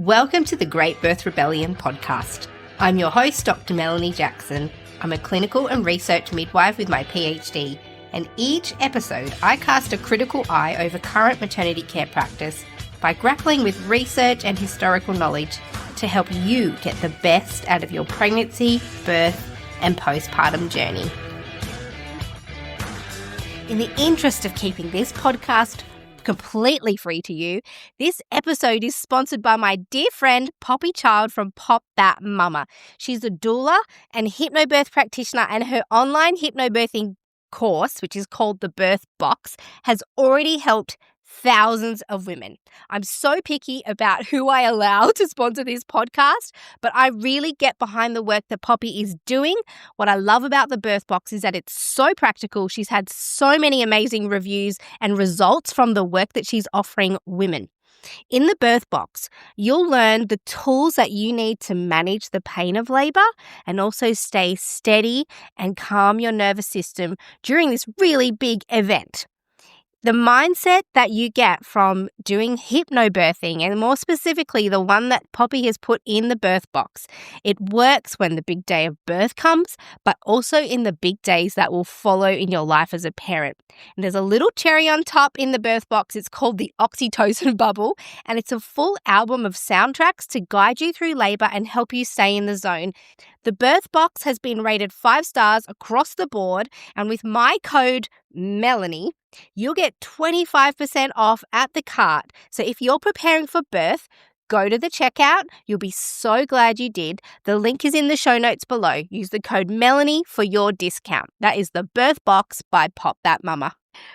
Welcome to the Great Birth Rebellion podcast. I'm your host, Dr. Melanie Jackson. I'm a clinical and research midwife with my PhD, and each episode I cast a critical eye over current maternity care practice by grappling with research and historical knowledge to help you get the best out of your pregnancy, birth, and postpartum journey. In the interest of keeping this podcast completely free to you, this episode is sponsored by my dear friend Poppy Child from Pop That Mama. She's a doula and hypnobirth practitioner, and her online hypnobirthing course, which is called the Birth Box, has already helped thousands of women. I'm so picky about who I allow to sponsor this podcast, but I really get behind the work that Poppy is doing. What I love about the Birth Box is that it's so practical. She's had so many amazing reviews and results from the work that she's offering women. In the Birth Box, you'll learn the tools that you need to manage the pain of labour and also stay steady and calm your nervous system during this really big event. The mindset that you get from doing hypnobirthing, and more specifically the one that Poppy has put in the Birth Box, it works when the big day of birth comes, but also in the big days that will follow in your life as a parent. And there's a little cherry on top in the Birth Box. It's called the Oxytocin Bubble, and it's a full album of soundtracks to guide you through labour and help you stay in the zone. The Birth Box has been rated 5 stars across the board, and with my code Melanie, you'll get 25% off at the cart. So if you're preparing for birth, go to the checkout. You'll be so glad you did. The link is in the show notes below. Use the code Melanie for your discount. That is the Birth Box by Pop That Mama.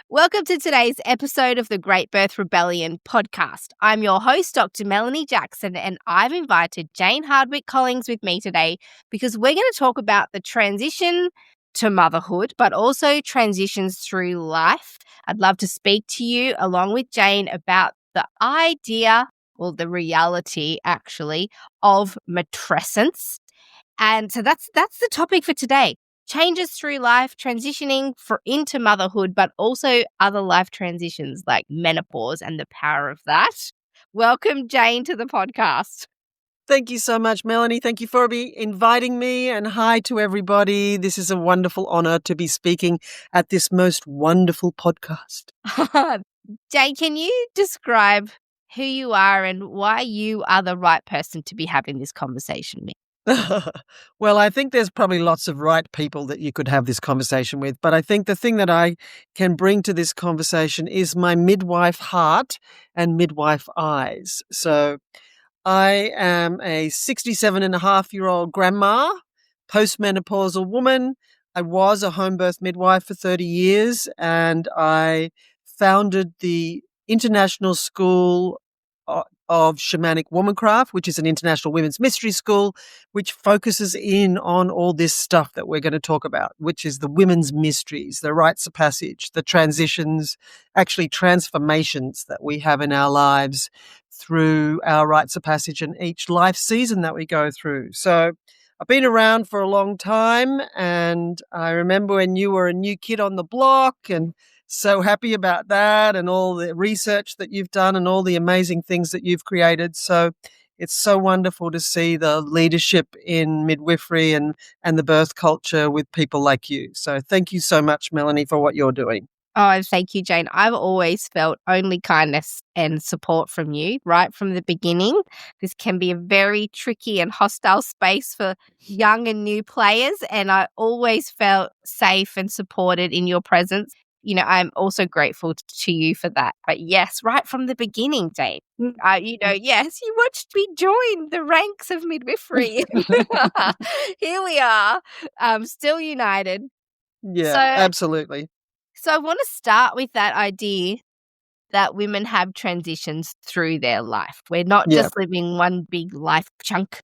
Welcome to today's episode of the Great Birth Rebellion podcast. I'm your host, Dr. Melanie Jackson, and I've invited Jane Hardwicke Collings with me today because we're going to talk about the transition to motherhood, but also transitions through life. I'd love to speak to you along with Jane about the idea, or the reality actually, of matrescence. And so that's the topic for today. Changes through life, transitioning into motherhood, but also other life transitions like menopause and the power of that. Welcome, Jane, to the podcast. Thank you so much, Melanie. Thank you for inviting me, and hi to everybody. This is a wonderful honor to be speaking at this most wonderful podcast. Jane, can you describe who you are and why you are the right person to be having this conversation with? Well, I think there's probably lots of right people that you could have this conversation with, but I think the thing that I can bring to this conversation is my midwife heart and midwife eyes. So I am a 67-and-a-half-year-old grandma, postmenopausal woman. I was a home birth midwife for 30 years, and I founded the International School of Shamanic Womancraft, which is an international women's mystery school, which focuses in on all this stuff that we're going to talk about, which is the women's mysteries, the rites of passage, the transitions, actually transformations that we have in our lives through our rites of passage and each life season that we go through. So I've been around for a long time, and I remember when you were a new kid on the block, and so happy about that and all the research that you've done and all the amazing things that you've created. So it's so wonderful to see the leadership in midwifery and the birth culture with people like you. So thank you so much, Melanie, for what you're doing. Oh, thank you, Jane. I've always felt only kindness and support from you right from the beginning. This can be a very tricky and hostile space for young and new players, and I always felt safe and supported in your presence. You know, I'm also grateful to you for that. But yes, right from the beginning, Jane, yes, you watched me join the ranks of midwifery. Here we are, still united. Yeah, absolutely. So I want to start with that idea that women have transitions through their life. We're not just living one big life chunk.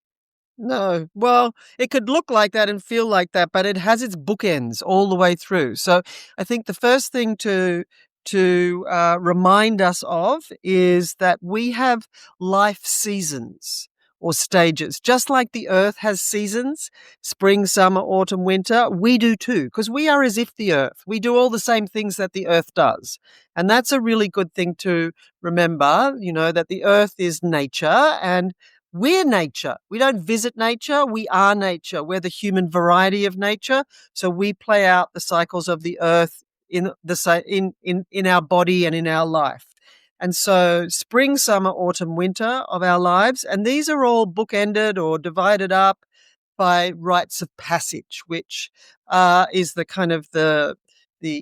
No. Well, it could look like that and feel like that, but it has its bookends all the way through. So I think the first thing to remind us of is that we have life seasons or stages. Just like the earth has seasons, spring, summer, autumn, winter, we do too, because we are as if the earth. We do all the same things that the earth does. And that's a really good thing to remember, that the earth is nature, and We're nature. We don't visit nature. We are nature. We're the human variety of nature. So we play out the cycles of the earth in our body and in our life. And so spring, summer, autumn, winter of our lives, and these are all bookended or divided up by rites of passage, which is the kind of the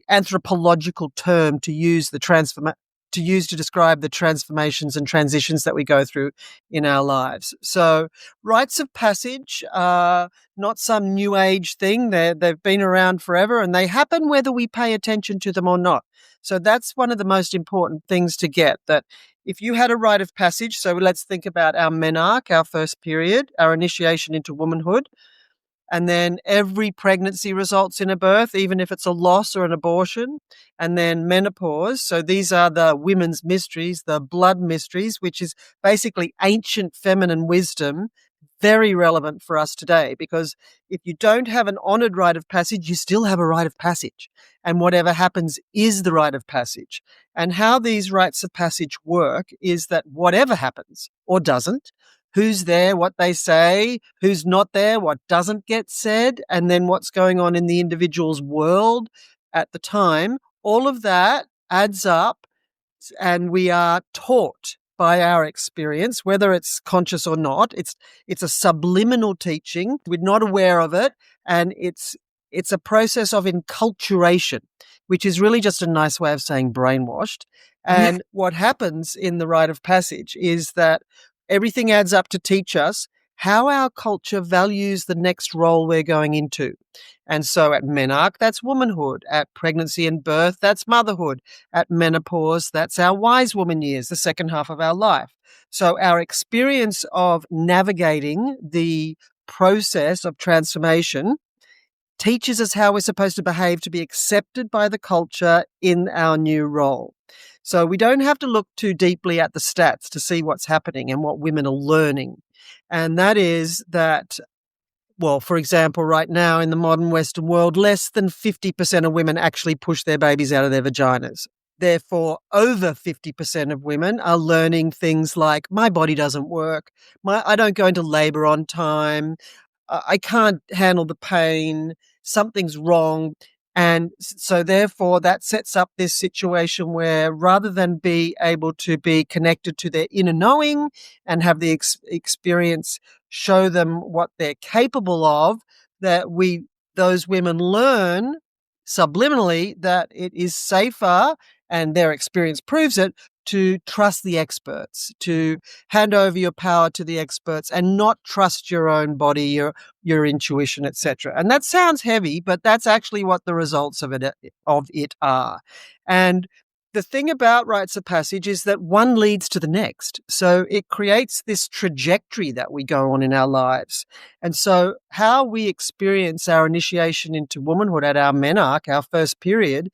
anthropological term to use to describe the transformations and transitions that we go through in our lives. So rites of passage are not some new age thing. They've been around forever, and they happen whether we pay attention to them or not. So that's one of the most important things to get, that if you had a rite of passage, so let's think about our menarche, our first period, our initiation into womanhood, and then every pregnancy results in a birth, even if it's a loss or an abortion, and then menopause. So these are the women's mysteries, the blood mysteries, which is basically ancient feminine wisdom, very relevant for us today, because if you don't have an honoured rite of passage, you still have a rite of passage. And whatever happens is the rite of passage. And how these rites of passage work is that whatever happens or doesn't, who's there, what they say, who's not there, what doesn't get said, and then what's going on in the individual's world at the time, all of that adds up, and we are taught by our experience, whether it's conscious or not. It's a subliminal teaching. We're not aware of it, and it's a process of enculturation, which is really just a nice way of saying brainwashed. And what happens in the rite of passage is that everything adds up to teach us how our culture values the next role we're going into. And so at menarche, that's womanhood. At pregnancy and birth, that's motherhood. At menopause, that's our wise woman years, the second half of our life. So our experience of navigating the process of transformation teaches us how we're supposed to behave to be accepted by the culture in our new role. So we don't have to look too deeply at the stats to see what's happening and what women are learning. And that is that, well, for example, right now in the modern Western world, less than 50% of women actually push their babies out of their vaginas. Therefore, over 50% of women are learning things like, my body doesn't work, I don't go into labour on time, I can't handle the pain, something's wrong. And so therefore that sets up this situation where rather than be able to be connected to their inner knowing and have the experience show them what they're capable of, that those women learn subliminally that it is safer, and their experience proves it, to trust the experts, to hand over your power to the experts and not trust your own body, your intuition, etc. And that sounds heavy, but that's actually what the results of it are. And the thing about rites of passage is that one leads to the next. So it creates this trajectory that we go on in our lives. And so how we experience our initiation into womanhood at our menarche, our first period,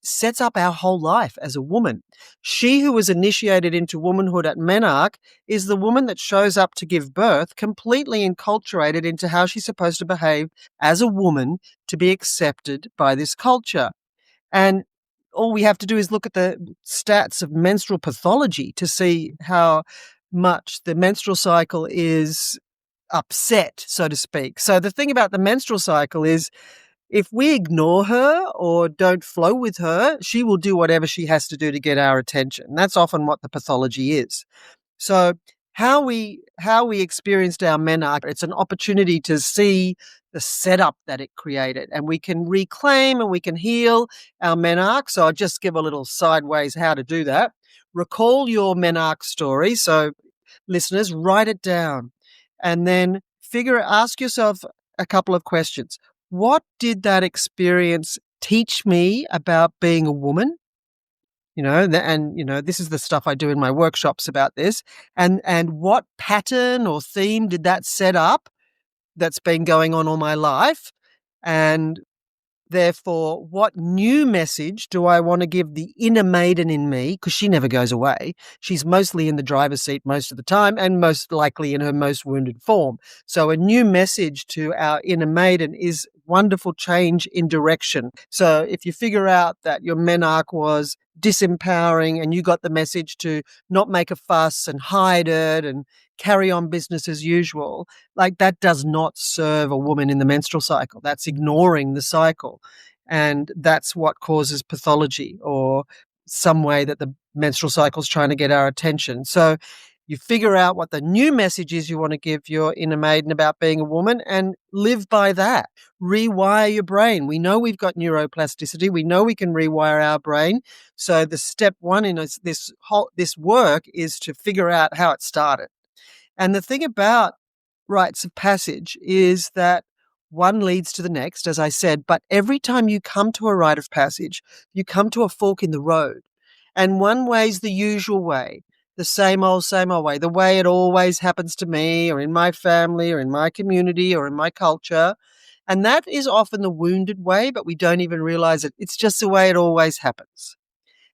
sets up our whole life as a woman. She who was initiated into womanhood at menarche is the woman that shows up to give birth, completely enculturated into how she's supposed to behave as a woman to be accepted by this culture. And all we have to do is look at the stats of menstrual pathology to see how much the menstrual cycle is upset, so to speak. So the thing about the menstrual cycle is, if we ignore her or don't flow with her, she will do whatever she has to do to get our attention. That's often what the pathology is. So how we experienced our menarche, it's an opportunity to see the setup that it created, and we can reclaim and we can heal our menarche. So I'll just give a little sideways how to do that. Recall your menarche story. So listeners, write it down and then ask yourself a couple of questions. What did that experience teach me about being a woman? This is the stuff I do in my workshops about this. And what pattern or theme did that set up that's been going on all my life? And therefore, what new message do I want to give the inner maiden in me? Because she never goes away. She's mostly in the driver's seat most of the time and most likely in her most wounded form. So a new message to our inner maiden is wonderful change in direction. So if you figure out that your menarche was disempowering and you got the message to not make a fuss and hide it and carry on business as usual, like that does not serve a woman in the menstrual cycle. That's ignoring the cycle. And that's what causes pathology or some way that the menstrual cycle is trying to get our attention. So you figure out what the new message is you want to give your inner maiden about being a woman and live by that. Rewire your brain. We know we've got neuroplasticity. We know we can rewire our brain. So the step one in this work is to figure out how it started. And the thing about rites of passage is that one leads to the next, as I said, but every time you come to a rite of passage, you come to a fork in the road. And one way's the usual way, the same old way, the way it always happens to me or in my family or in my community or in my culture. And that is often the wounded way, but we don't even realize it. It's just the way it always happens.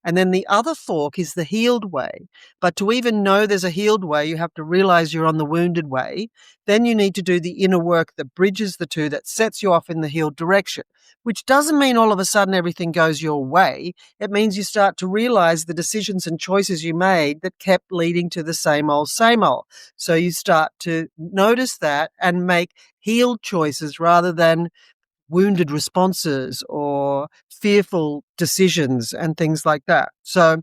And then the other fork is the healed way. But to even know there's a healed way, you have to realize you're on the wounded way. Then you need to do the inner work that bridges the two, that sets you off in the healed direction, which doesn't mean all of a sudden everything goes your way. It means you start to realize the decisions and choices you made that kept leading to the same old, same old. So you start to notice that and make healed choices rather than wounded responses or fearful decisions and things like that. So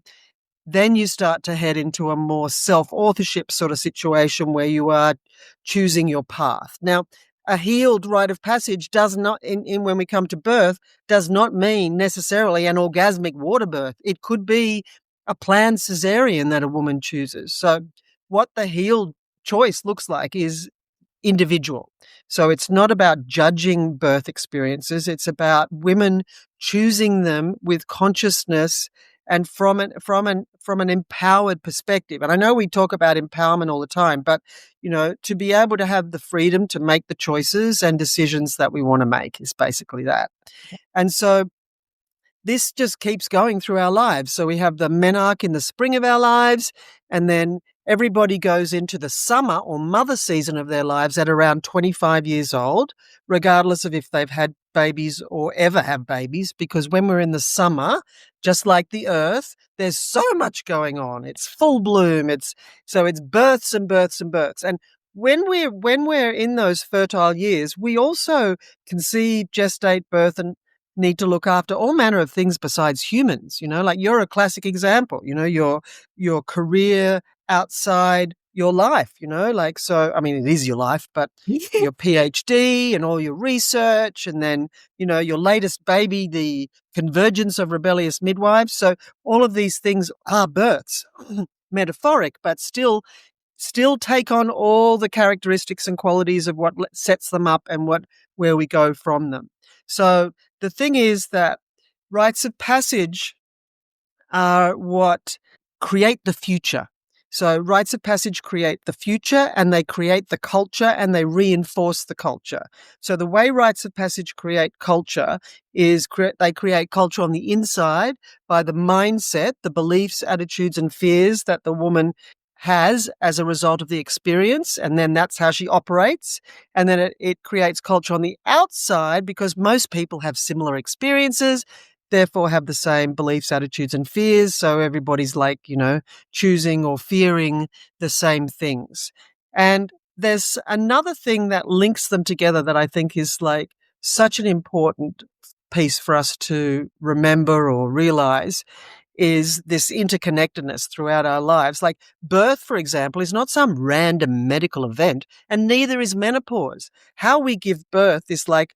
then you start to head into a more self-authorship sort of situation where you are choosing your path. Now, a healed rite of passage does not, when we come to birth, does not mean necessarily an orgasmic water birth. It could be a planned cesarean that a woman chooses. So what the healed choice looks like is individual. So it's not about judging birth experiences. It's about women choosing them with consciousness and from an empowered perspective. And I know we talk about empowerment all the time, but to be able to have the freedom to make the choices and decisions that we want to make is basically that. And so this just keeps going through our lives. So we have the menarche in the spring of our lives, and then everybody goes into the summer or mother season of their lives at around 25 years old, regardless of if they've had babies or ever have babies, because when we're in the summer, just like the earth, there's so much going on. It's full bloom. It's births and births and births. And when we're in those fertile years, we also conceive, gestate, birth, and need to look after all manner of things besides humans. Like you're a classic example. Your career outside your life. So I mean, it is your life, but your PhD and all your research, and then your latest baby, the convergence of rebellious midwives. So all of these things are births, metaphoric, but still take on all the characteristics and qualities of what sets them up and where we go from them. So the thing is that rites of passage are what create the future. So rites of passage create the future, and they create the culture, and they reinforce the culture. So the way rites of passage create culture is they create culture on the inside by the mindset, the beliefs, attitudes, and fears that the woman has as a result of the experience, and then that's how she operates. And then it creates culture on the outside because most people have similar experiences, therefore have the same beliefs, attitudes, and fears. So everybody's choosing or fearing the same things. And there's another thing that links them together that I think is such an important piece for us to remember or realize, is this interconnectedness throughout our lives. Like birth, for example, is not some random medical event, and neither is menopause. How we give birth is like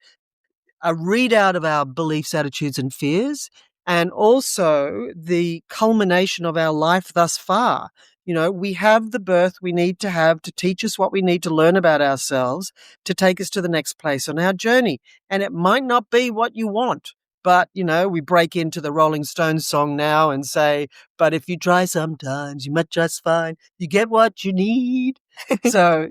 a readout of our beliefs, attitudes, and fears, and also the culmination of our life thus far. We have the birth we need to have to teach us what we need to learn about ourselves to take us to the next place on our journey. And it might not be what you want, but, we break into the Rolling Stones song now and say, but if you try sometimes, you might just find you get what you need. So,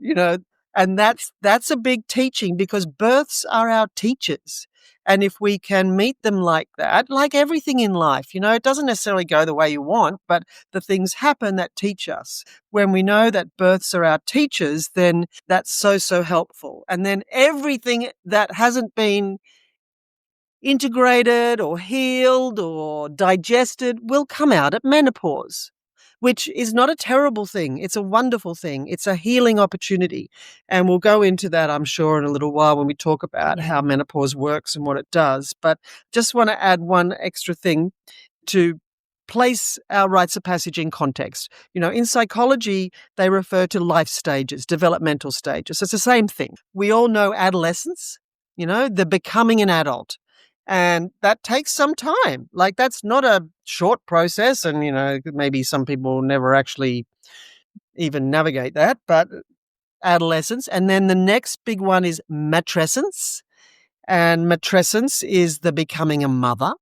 and that's a big teaching, because births are our teachers. And if we can meet them like that, like everything in life, it doesn't necessarily go the way you want, but the things happen that teach us. When we know that births are our teachers, then that's so, so helpful. And then everything that hasn't been integrated or healed or digested will come out at menopause. which is not a terrible thing. It's a wonderful thing. It's a healing opportunity. And we'll go into that, I'm sure, in a little while when we talk about how menopause works and what it does. But just want to add one extra thing to place our rites of passage in context. In psychology, they refer to life stages, developmental stages. It's the same thing. We all know adolescence, the becoming an adult. And that takes some time. Like, that's not a short process. And, maybe some people never actually even navigate that, but adolescence. And then the next big one is matrescence. And matrescence is the becoming a mother.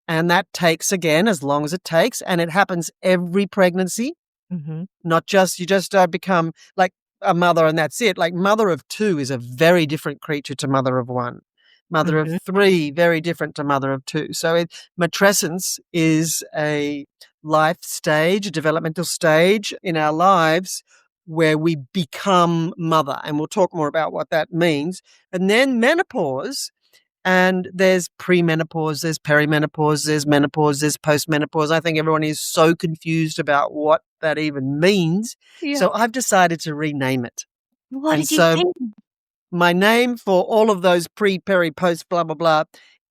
And that takes, again, as long as it takes. And it happens every pregnancy. Mm-hmm. Not just, you just become like a mother and that's it. Like, mother of two is a very different creature to mother of one. Mother of three, very different to mother of two. So matrescence is a life stage, a developmental stage in our lives where we become mother. And we'll talk more about what that means. And then menopause. And there's premenopause, there's perimenopause, there's menopause, there's postmenopause. I think everyone is so confused about what that even means. Yeah. So I've decided to rename it. What did you think? My name for all of those pre, peri, post, blah, blah, blah,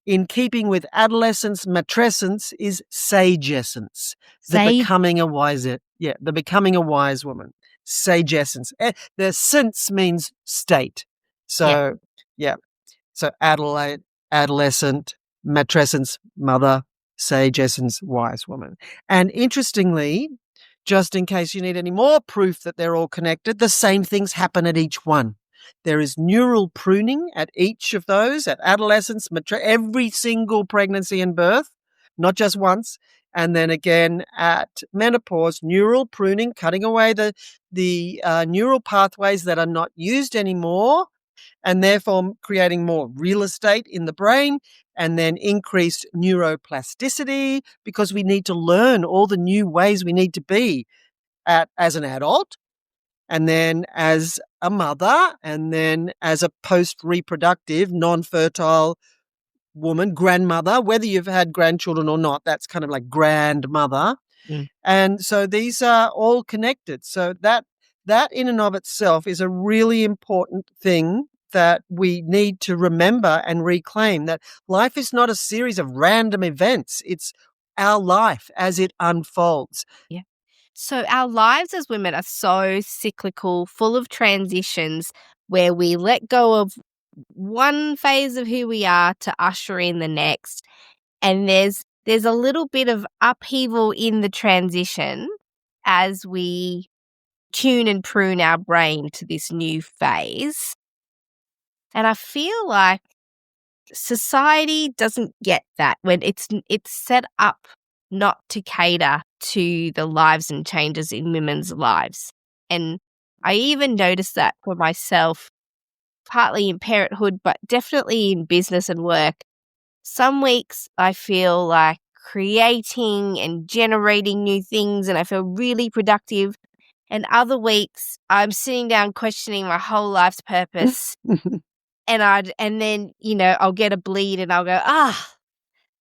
in keeping with adolescence, matrescence, is sagescence. The becoming a wise woman. Sagescence. The sense means state. So, yeah. So adolescent, matrescence, mother, sagescence, wise woman. And interestingly, just in case you need any more proof that they're all connected, the same things happen at each one. There is neural pruning at each of those, at adolescence, every single pregnancy and birth, not just once. And then again at menopause, neural pruning, cutting away the neural pathways that are not used anymore, and therefore creating more real estate in the brain, and then increased neuroplasticity, because we need to learn all the new ways we need to be as an adult, and then as a mother, and then as a post-reproductive, non-fertile woman, grandmother, whether you've had grandchildren or not, that's kind of like grandmother. And so these are all connected. So that in and of itself is a really important thing that we need to remember and reclaim, that life is not a series of random events. It's our life as it unfolds. Yeah. So our lives as women are so cyclical, full of transitions, where we let go of one phase of who we are to usher in the next. And there's a little bit of upheaval in the transition as we tune and prune our brain to this new phase. And I feel like society doesn't get that, when it's set up not to cater to the lives and changes in women's lives. And I even noticed that for myself, partly in parenthood, but definitely in business and work. Some weeks I feel like creating and generating new things and I feel really productive. And other weeks I'm sitting down questioning my whole life's purpose. And then, I'll get a bleed and I'll go,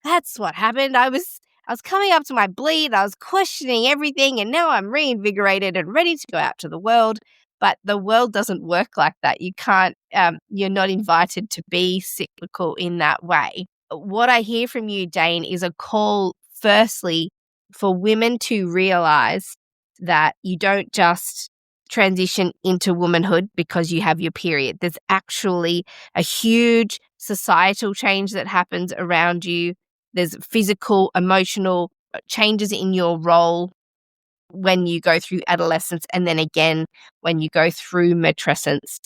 that's what happened. I was coming up to my bleed. I was questioning everything, and now I'm reinvigorated and ready to go out to the world. But the world doesn't work like that. You can't, you're not invited to be cyclical in that way. What I hear from you, Jane, is a call, firstly, for women to realize that you don't just transition into womanhood because you have your period. There's actually a huge societal change that happens around you. There's physical, emotional changes in your role when you go through adolescence, and then again when you go through matrescence.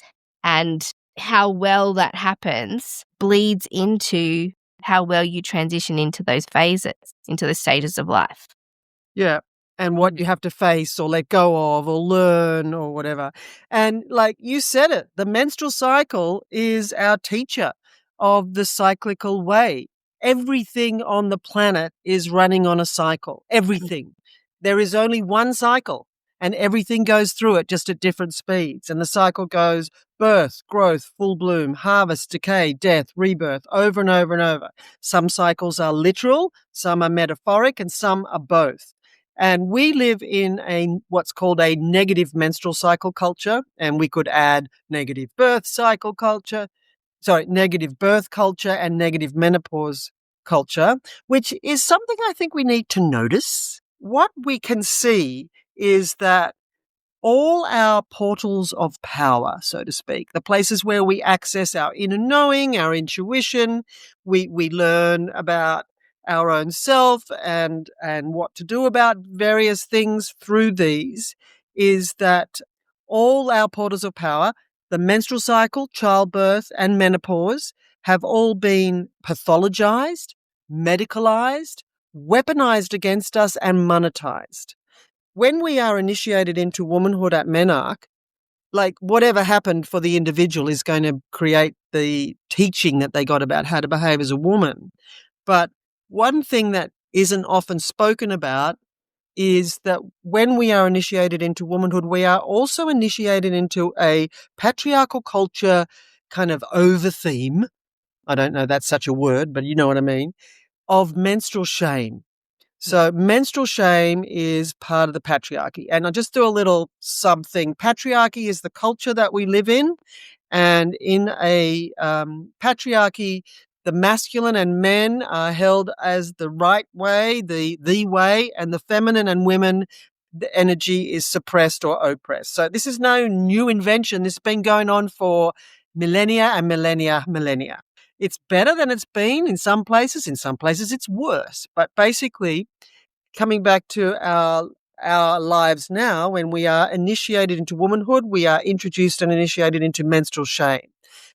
And how well that happens bleeds into how well you transition into those phases, into the stages of life. Yeah. And what you have to face or let go of or learn or whatever. And like you said it, the menstrual cycle is our teacher of the cyclical way. Everything on the planet is running on a cycle. Everything. There is only one cycle, and everything goes through it, just at different speeds. And the cycle goes birth, growth, full bloom, harvest, decay, death, rebirth, over and over and over. Some cycles are literal, some are metaphoric, and some are both. And we live in what's called a negative menstrual cycle culture, and we could add negative birth cycle culture, negative birth culture and negative menopause culture, which is something I think we need to notice. What we can see is that all our portals of power, so to speak, the places where we access our inner knowing, our intuition, we learn about our own self and what to do about various things through these, is that all our portals of power, the menstrual cycle, childbirth, and menopause, have all been pathologized, medicalized, weaponized against us, and monetized. When we are initiated into womanhood at Menarche, like whatever happened for the individual is going to create the teaching that they got about how to behave as a woman. But one thing that isn't often spoken about is that when we are initiated into womanhood, we are also initiated into a patriarchal culture kind of over theme. I don't know that's such a word, but you know what I mean, of menstrual shame. So menstrual shame is part of the patriarchy. And I'll just do a little something. Patriarchy is the culture that we live in. And in a patriarchy, the masculine and men are held as the right way, the way, and the feminine and women, the energy is suppressed or oppressed. So this is no new invention. This has been going on for millennia and millennia. It's better than it's been in some places. In some places, it's worse. But basically, coming back to our lives now, when we are initiated into womanhood, we are introduced and initiated into menstrual shame.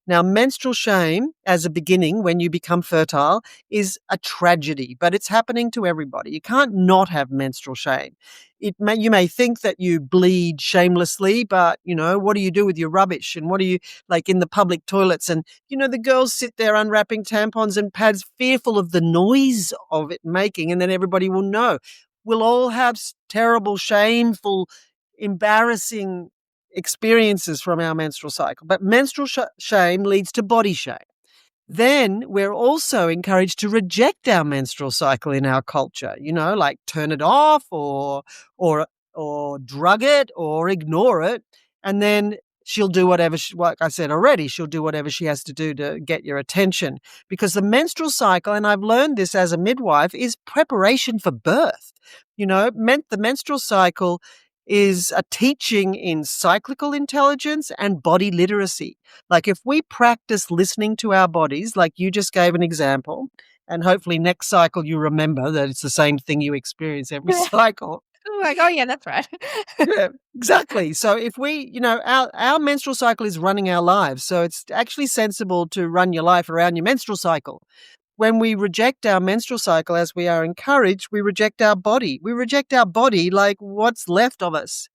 Now, menstrual shame as a beginning when you become fertile is a tragedy, but it's happening to everybody. You can't not have menstrual shame. You may think that you bleed shamelessly, but, what do you do with your rubbish? And what do you, like in the public toilets? And, the girls sit there unwrapping tampons and pads, fearful of the noise of it making, and then everybody will know. We'll all have terrible, shameful, embarrassing experiences from our menstrual cycle. But menstrual shame leads to body shame. Then we're also encouraged to reject our menstrual cycle in our culture, like turn it off or drug it or ignore it. And then she'll do whatever, like I said already, she'll do whatever she has to do to get your attention. Because the menstrual cycle, and I've learned this as a midwife, is preparation for birth. The menstrual cycle is a teaching in cyclical intelligence and body literacy. Like if we practice listening to our bodies, like you just gave an example, and hopefully next cycle you remember that it's the same thing you experience every cycle. Like, oh yeah, that's right. Yeah, exactly. So if we, our menstrual cycle is running our lives. So it's actually sensible to run your life around your menstrual cycle. When we reject our menstrual cycle, as we are encouraged, we reject our body. We reject our body like what's left of us.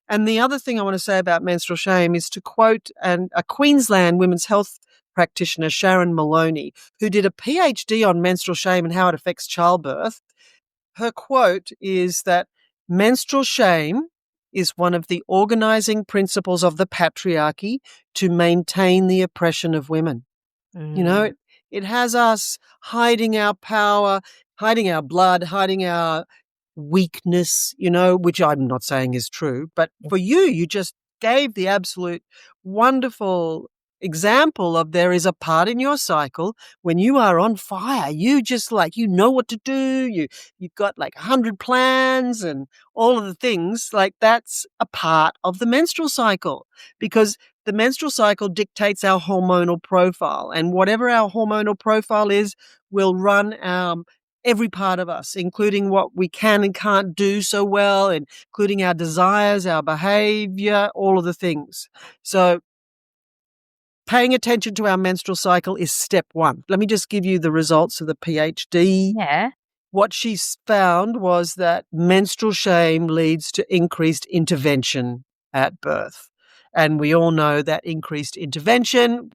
And the other thing I want to say about menstrual shame is to quote a Queensland women's health practitioner, Sharon Maloney, who did a PhD on menstrual shame and how it affects childbirth. Her quote is that menstrual shame is one of the organizing principles of the patriarchy to maintain the oppression of women. It has us hiding our power, hiding our blood, hiding our weakness, which I'm not saying is true. But for you just gave the absolute wonderful example of there is a part in your cycle when you are on fire. You just what to do. You've got 100 plans and all of the things. That's a part of the menstrual cycle because the menstrual cycle dictates our hormonal profile, and whatever our hormonal profile is will run every part of us, including what we can and can't do so well, including our desires, our behavior, all of the things. So paying attention to our menstrual cycle is step one. Let me just give you the results of the PhD. Yeah. What she found was that menstrual shame leads to increased intervention at birth. And we all know that increased intervention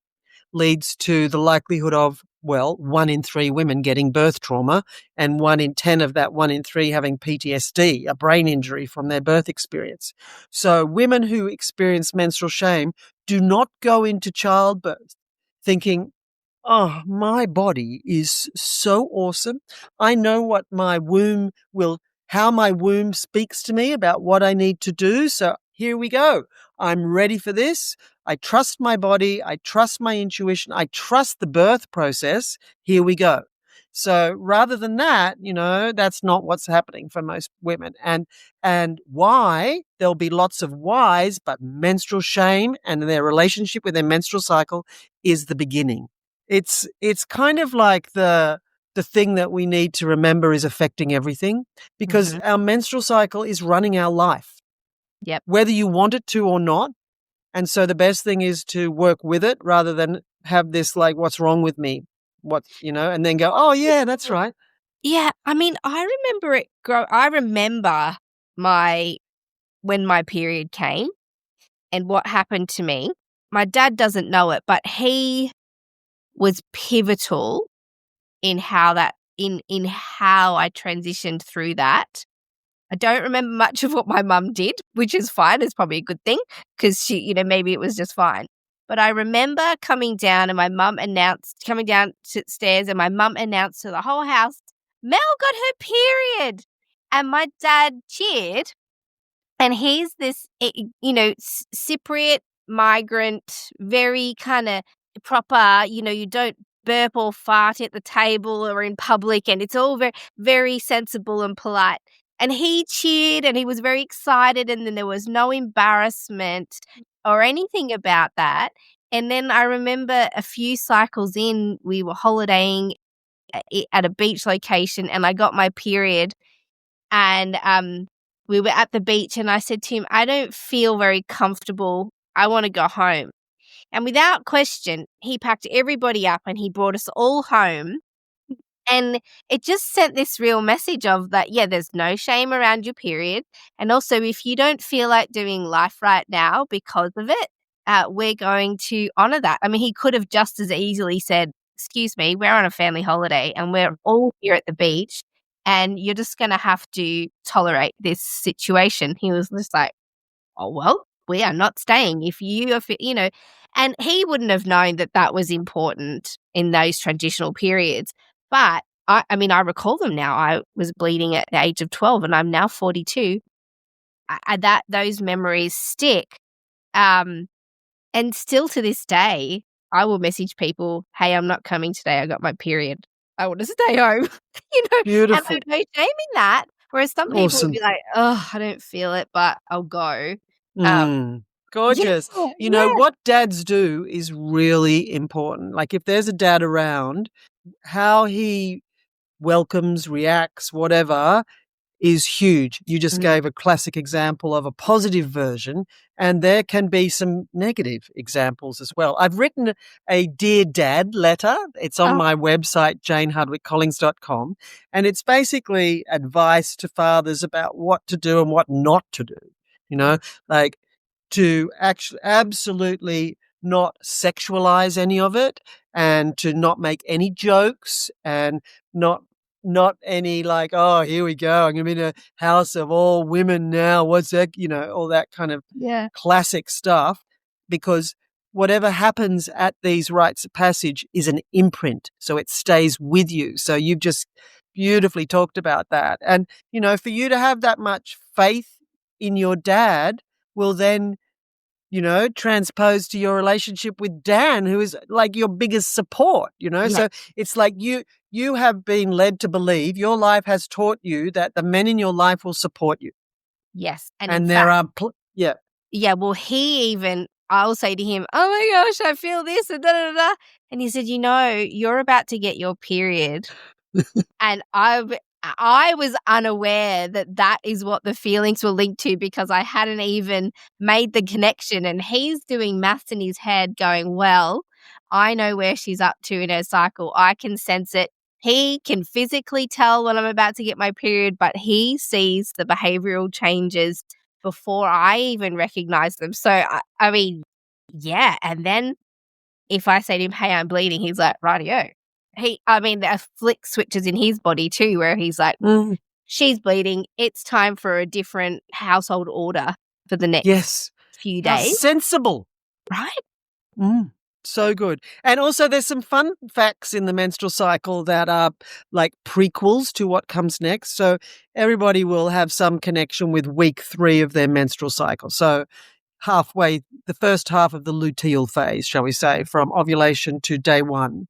leads to the likelihood of, 1 in 3 women getting birth trauma and 1 in 10 of that 1 in 3 having PTSD, a brain injury from their birth experience. So women who experience menstrual shame do not go into childbirth thinking, oh, my body is so awesome. I know what my womb will how my womb speaks to me about what I need to do. So here we go. I'm ready for this. I trust my body. I trust my intuition. I trust the birth process. Here we go. So rather than that, that's not what's happening for most women. And why? There'll be lots of whys, but menstrual shame and their relationship with their menstrual cycle is the beginning. It's kind of like the thing that we need to remember is affecting everything, because our menstrual cycle is running our life. Yep. Whether you want it to or not. And so the best thing is to work with it rather than have this like, what's wrong with me? And then go, oh yeah, that's right. Yeah, I mean, I remember when my period came and what happened to me. My dad doesn't know it, but he was pivotal in how I transitioned through that. I don't remember much of what my mum did, which is fine. It's probably a good thing because she, maybe it was just fine. But I remember coming down and my mum coming downstairs and my mum announced to the whole house, Mel got her period. And my dad cheered. And he's this, Cypriot migrant, very kind of proper, you don't burp or fart at the table or in public, and it's all very, very sensible and polite. And he cheered and he was very excited, and then there was no embarrassment or anything about that. And then I remember a few cycles in, we were holidaying at a beach location and I got my period, and we were at the beach and I said to him, I don't feel very comfortable. I want to go home. And without question, he packed everybody up and he brought us all home. And it just sent this real message of that, yeah, there's no shame around your period. And also, if you don't feel like doing life right now because of it, we're going to honor that. I mean, he could have just as easily said, excuse me, we're on a family holiday and we're all here at the beach and you're just going to have to tolerate this situation. He was just like, oh, well, we are not staying if and he wouldn't have known that that was important in those transitional periods. But I recall them now. I was bleeding at the age of 12 and I'm now 42. Those memories stick. And still to this day, I will message people, hey, I'm not coming today. I got my period. I want to stay home. Beautiful. And there's no shame in that. Whereas some people Awesome. would be like, oh, I don't feel it, but I'll go. Gorgeous. Yeah. What dads do is really important. Like if there's a dad around, how he welcomes, reacts, whatever, is huge. You just gave a classic example of a positive version, and there can be some negative examples as well. I've written a Dear Dad letter. It's on my website, janehardwickecollings.com, and it's basically advice to fathers about what to do and what not to do, like to actually absolutely not sexualize any of it and to not make any jokes and not any like, oh, here we go, I'm going to be in a house of all women now. What's that? All that kind of classic stuff, because whatever happens at these rites of passage is an imprint. So it stays with you. So you've just beautifully talked about that. And, for you to have that much faith in your dad will then, transpose to your relationship with Dan, who is like your biggest support, So it's like you have been led to believe, your life has taught you that the men in your life will support you. Yes. And there are, yeah, well, I'll say to him, oh my gosh, I feel this and da da da. And he said, you're about to get your period. And I was unaware that is what the feelings were linked to because I hadn't even made the connection. And he's doing maths in his head going, well, I know where she's up to in her cycle. I can sense it. He can physically tell when I'm about to get my period, but he sees the behavioral changes before I even recognize them. So, I mean, yeah. And then if I say to him, hey, I'm bleeding, he's like, rightio. There are flick switches in his body too, where he's like, she's bleeding. It's time for a different household order for the next few How days. sensible. Right? So good. And also there's some fun facts in the menstrual cycle that are like prequels to what comes next. So everybody will have some connection with week 3 of their menstrual cycle. So the first half of the luteal phase, shall we say, from ovulation to day 1.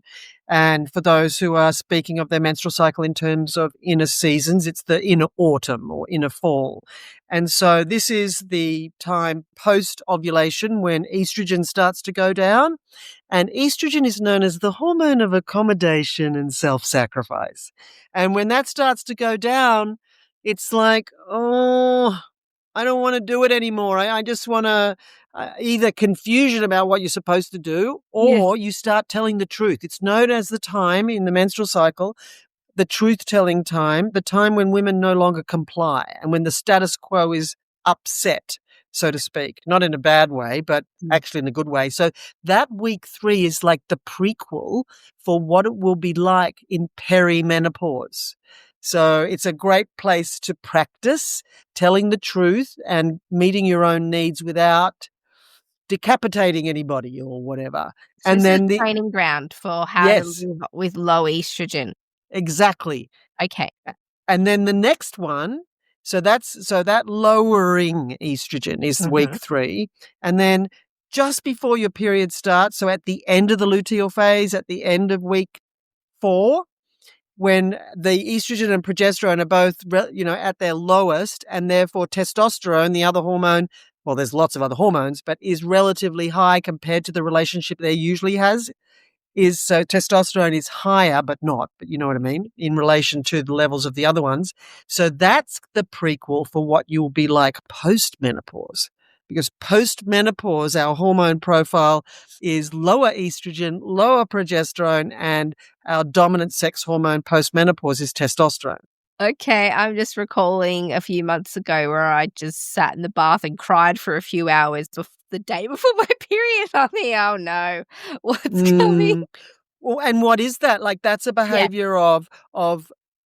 And for those who are speaking of their menstrual cycle in terms of inner seasons, it's the inner autumn or inner fall. And so this is the time post ovulation when estrogen starts to go down. And estrogen is known as the hormone of accommodation and self-sacrifice. And when that starts to go down, it's like, oh, I don't want to do it anymore. I just want to either confusion about what you're supposed to do Yeah. or you start telling the truth. It's known as the time in the menstrual cycle, the truth-telling time, the time when women no longer comply and when the status quo is upset, so to speak, not in a bad way, but actually in a good way. So that week 3 is like the prequel for what it will be like in perimenopause. So it's a great place to practice telling the truth and meeting your own needs without decapitating anybody or whatever. So And this is then a training ground for how to yes, live with low estrogen. exactly. Okay. And then the next one, so that lowering estrogen is week 3. And then just before your period starts, so at the end of the luteal phase, at the end of week 4, when the estrogen and progesterone are both, at their lowest, and therefore testosterone, the other hormone, well, there's lots of other hormones, but is relatively high compared to the relationship there usually has, is so testosterone is higher, but you know what I mean, in relation to the levels of the other ones. So that's the prequel for what you'll be like post-menopause. Because post-menopause, our hormone profile is lower estrogen, lower progesterone, and our dominant sex hormone post-menopause is testosterone. Okay, I'm just recalling a few months ago where I just sat in the bath and cried for a few hours the day before my period. I think, oh no, what's coming? Well, and what is that? Like, that's a Yeah. behavior of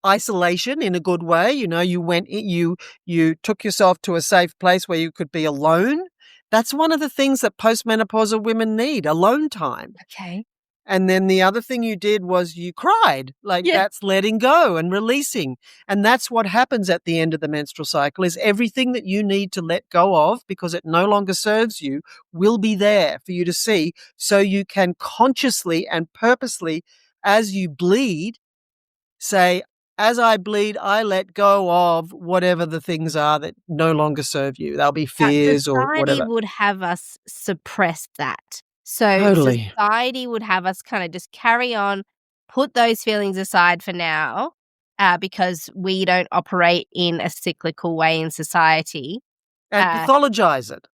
isolation in a good way. You went in, you took yourself to a safe place where you could be alone. That's one of the things that postmenopausal women need, alone time. Okay. And then the other thing you did was you cried. Like, Yeah. that's letting go and releasing. And that's what happens at the end of the menstrual cycle is everything that you need to let go of because it no longer serves you will be there for you to see so you can consciously and purposely, as you bleed, say, as I bleed, I let go of whatever the things are that no longer serve you. They'll be Now, fears or society whatever. would have us suppress that. So Totally. society would have us kind of just carry on, put those feelings aside for now, because we don't operate in a cyclical way in society. And Uh, pathologize it.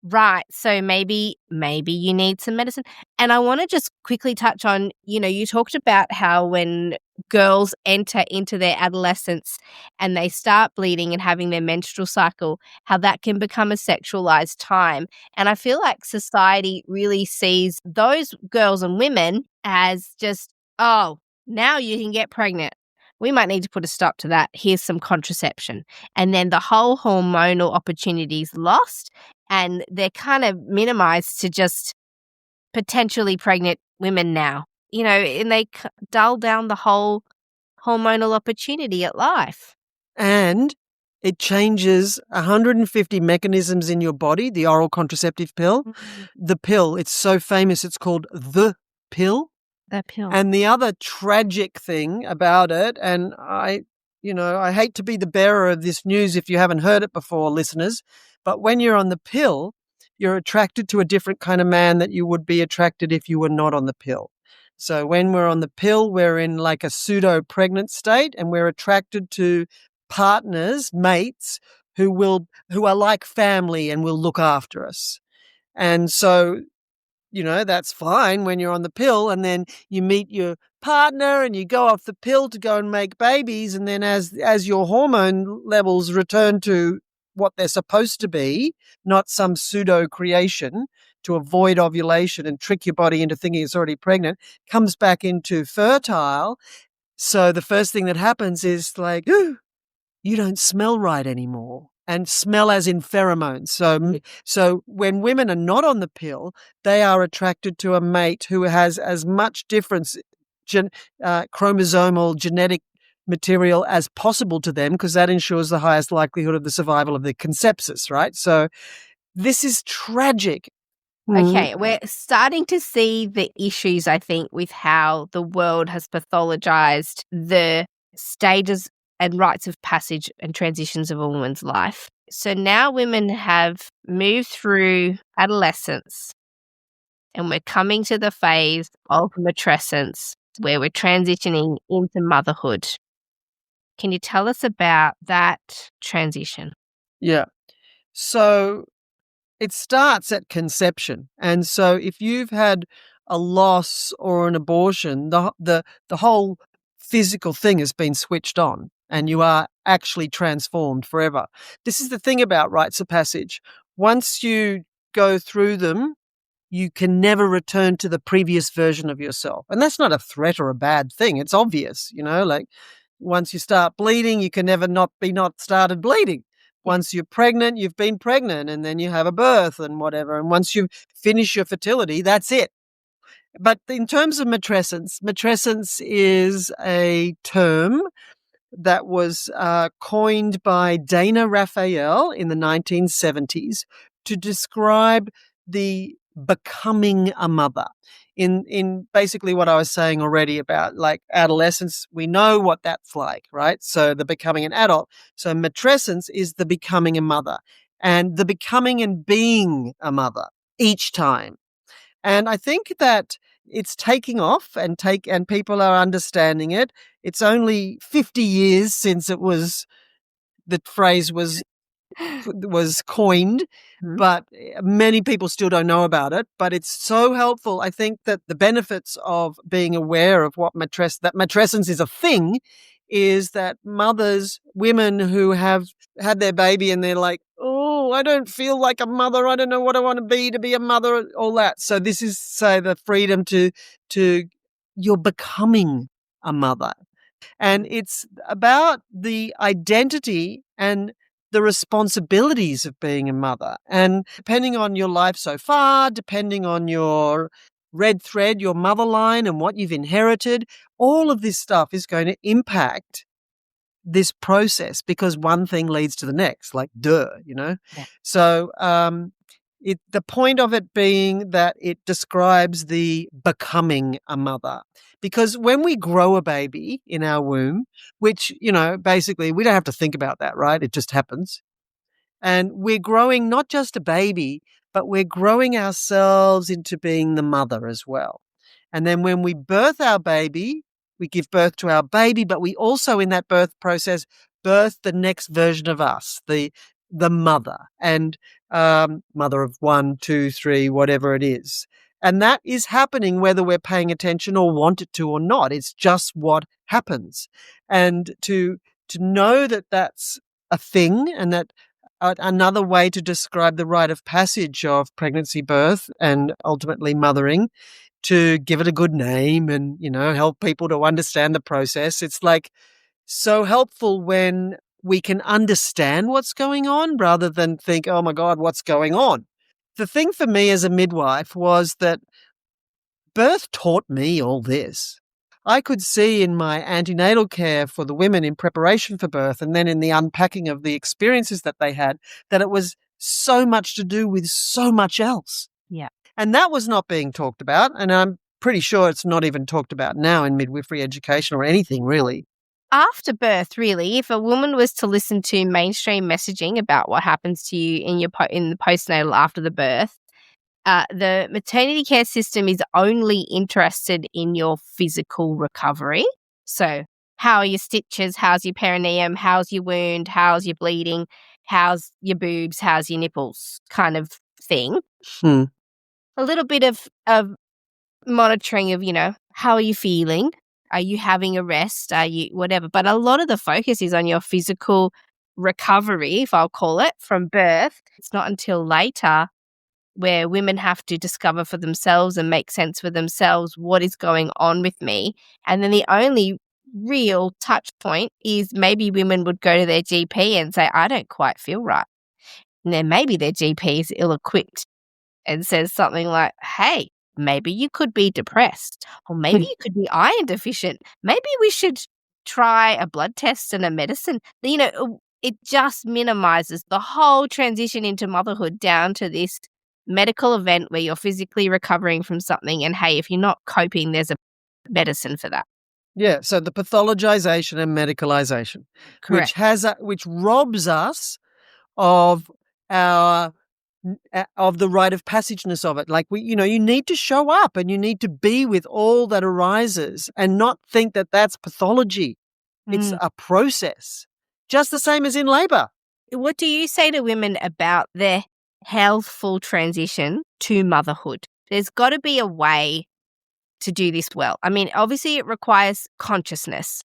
Right. So maybe you need some medicine. And I want to just quickly touch on, you talked about how when girls enter into their adolescence and they start bleeding and having their menstrual cycle, how that can become a sexualized time. And I feel like society really sees those girls and women as just, oh, now you can get pregnant. We might need to put a stop to that. Here's some contraception. And then the whole hormonal opportunity is lost and they're kind of minimized to just potentially pregnant women now, and they dull down the whole hormonal opportunity at life. And it changes 150 mechanisms in your body, the oral contraceptive pill. The pill, it's so famous, it's called the pill. That pill. And the other tragic thing about it, and I hate to be the bearer of this news if you haven't heard it before, listeners, but when you're on the pill, you're attracted to a different kind of man that you would be attracted if you were not on the pill. So when we're on the pill, we're in like a pseudo-pregnant state and we're attracted to partners, mates, who are like family and will look after us. And so that's fine when you're on the pill and then you meet your partner and you go off the pill to go and make babies. And then as your hormone levels return to what they're supposed to be, not some pseudo creation to avoid ovulation and trick your body into thinking it's already pregnant, comes back into fertile. So the first thing that happens is like, you don't smell right anymore. and smell as in pheromones. So when women are not on the pill, they are attracted to a mate who has as much difference, chromosomal genetic material as possible to them, because that ensures the highest likelihood of the survival of the conceptus, right? So this is tragic. Okay, we're starting to see the issues, I think, with how the world has pathologized the stages and rites of passage and transitions of a woman's life. So now women have moved through adolescence and we're coming to the phase of matrescence where we're transitioning into motherhood. Can you tell us about that transition? Yeah. So it starts at conception. And so if you've had a loss or an abortion, the whole physical thing has been switched on and you are actually transformed forever. This is the thing about rites of passage. Once you go through them, you can never return to the previous version of yourself. And that's not a threat or a bad thing. It's obvious, like once you start bleeding, you can never not started bleeding. Once you're pregnant, you've been pregnant, and then you have a birth and whatever. And once you finish your fertility, that's it. But in terms of matrescence is a term that was coined by Dana Raphael in the 1970s to describe the becoming a mother. In basically what I was saying already about like adolescence, we know what that's like, right? So the becoming an adult. So matrescence is the becoming a mother and the becoming and being a mother each time. And I think that it's taking off and people are understanding it. It's only 50 years since the phrase was coined, but many people still don't know about it. But it's so helpful. I think that the benefits of being aware of that matrescence is a thing, is that women who have had their baby and they're like, oh, I don't feel like a mother. I don't know what I want to be a mother, all that. So this is, say, the freedom to you're becoming a mother. And it's about the identity and the responsibilities of being a mother. And depending on your life so far, depending on your red thread, your mother line and what you've inherited, all of this stuff is going to impact this process because one thing leads to the next, like duh. Yeah. So the point of it being that it describes the becoming a mother. Because when we grow a baby in our womb, which, basically we don't have to think about that, right? It just happens. And we're growing not just a baby, but we're growing ourselves into being the mother as well. And then when we birth our baby, we give birth to our baby, but we also in that birth process birth the next version of us, the mother, and mother of 1, 2, 3, whatever it is. And that is happening whether we're paying attention or want it to or not. It's just what happens. And to know that that's a thing, and that another way to describe the rite of passage of pregnancy, birth, and ultimately mothering, to give it a good name and, help people to understand the process. It's like so helpful when we can understand what's going on rather than think, oh my God, what's going on? The thing for me as a midwife was that birth taught me all this. I could see in my antenatal care for the women in preparation for birth and then in the unpacking of the experiences that they had, that it was so much to do with so much else. Yeah. And that was not being talked about. And I'm pretty sure it's not even talked about now in midwifery education or anything really. After birth, really, if a woman was to listen to mainstream messaging about what happens to you in the postnatal after the birth, the maternity care system is only interested in your physical recovery. So how are your stitches? How's your perineum? How's your wound? How's your bleeding? How's your boobs? How's your nipples? Kind of thing. A little bit of monitoring of, how are you feeling? Are you having a rest? Are you whatever? But a lot of the focus is on your physical recovery, if I'll call it, from birth. It's not until later where women have to discover for themselves and make sense for themselves what is going on with me. And then the only real touch point is maybe women would go to their GP and say, I don't quite feel right. And then maybe their GP is ill-equipped and says something like, hey, maybe you could be depressed, or maybe you could be iron deficient. Maybe we should try a blood test and a medicine. It just minimizes the whole transition into motherhood down to this medical event where you're physically recovering from something. And hey, if you're not coping, there's a medicine for that. Yeah, so the pathologization and medicalization, Correct. which robs us of our of the rite of passageness of it. Like you need to show up and you need to be with all that arises and not think that that's pathology. It's a process, just the same as in labor. What do you say to women about their healthful transition to motherhood? There's got to be a way to do this well. I mean, obviously it requires consciousness.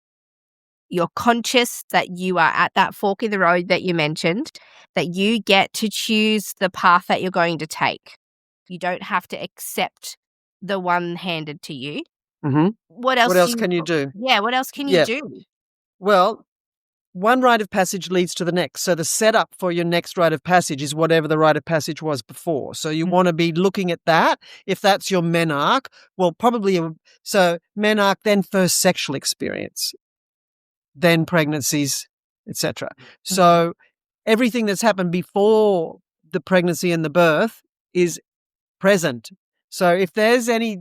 You're conscious that you are at that fork in the road that you mentioned, that you get to choose the path that you're going to take. You don't have to accept the one handed to you. Mm-hmm. What else can you do? Yeah, what else can you do? Well, one rite of passage leads to the next. So the setup for your next rite of passage is whatever the rite of passage was before. So you want to be looking at that. If that's your menarche, well, so menarche, then first sexual experience, then pregnancies, etc. So everything that's happened before the pregnancy and the birth is present. So if there's any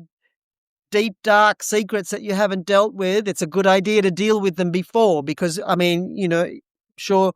deep, dark secrets that you haven't dealt with, it's a good idea to deal with them before, because, I mean, sure,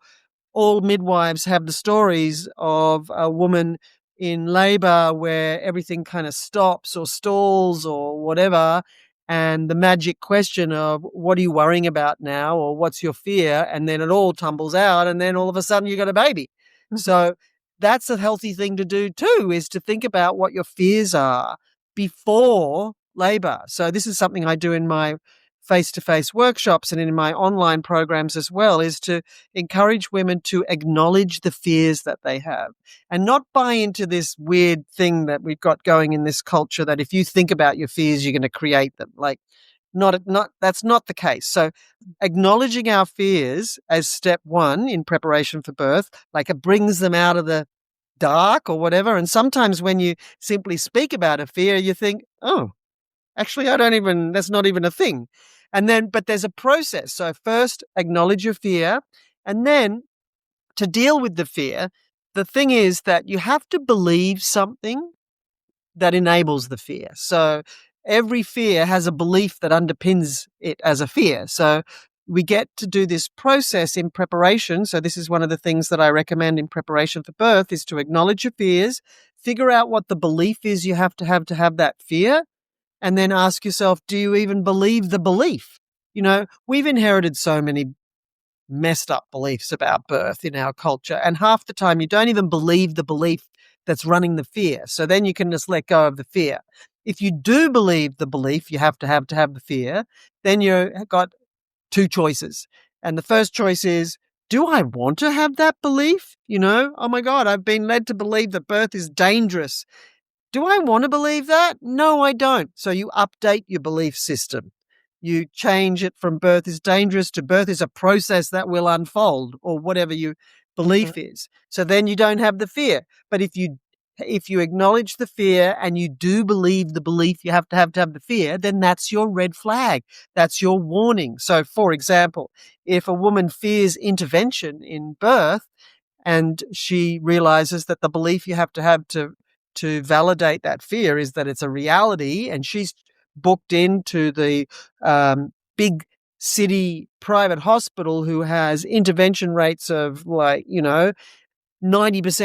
all midwives have the stories of a woman in labor where everything kind of stops or stalls or whatever, and the magic question of what are you worrying about now, or what's your fear, and then it all tumbles out, and then all of a sudden you got a baby. So that's a healthy thing to do too, is to think about what your fears are before labor. So this is something I do in my face-to-face workshops and in my online programs as well, is to encourage women to acknowledge the fears that they have and not buy into this weird thing that we've got going in this culture that if you think about your fears, you're going to create them. Like, that's not the case. So acknowledging our fears as step one in preparation for birth, like it brings them out of the dark or whatever. And sometimes when you simply speak about a fear, you think, oh, actually, that's not even a thing. But there's a process. So first, acknowledge your fear. And then to deal with the fear, the thing is that you have to believe something that enables the fear. So every fear has a belief that underpins it as a fear. So we get to do this process in preparation. So this is one of the things that I recommend in preparation for birth, is to acknowledge your fears, figure out what the belief is you have to have that fear, and then ask yourself, do you even believe the belief? We've inherited so many messed up beliefs about birth in our culture, and half the time you don't even believe the belief that's running the fear. So then you can just let go of the fear. If you do believe the belief you have to have the fear, then you've got two choices. And the first choice is, do I want to have that belief? Oh my God, I've been led to believe that birth is dangerous. Do I want to believe that? No, I don't. So you update your belief system. You change it from birth is dangerous to birth is a process that will unfold, or whatever your belief is. So then you don't have the fear. But if you acknowledge the fear and you do believe the belief you have to have the fear, then that's your red flag. That's your warning. So, for example, if a woman fears intervention in birth and she realizes that the belief you have to validate that fear is that it's a reality, and she's booked into the big city private hospital who has intervention rates of 90%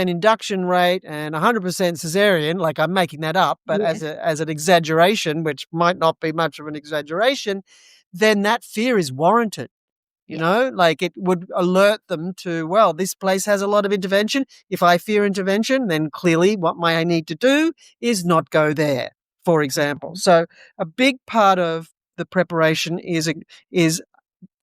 induction rate and 100% cesarean, like I'm making that up, but as an exaggeration, which might not be much of an exaggeration, then that fear is warranted. Like it would alert them to, well, this place has a lot of intervention. If I fear intervention, then clearly what I need to do is not go there, for example. So a big part of the preparation is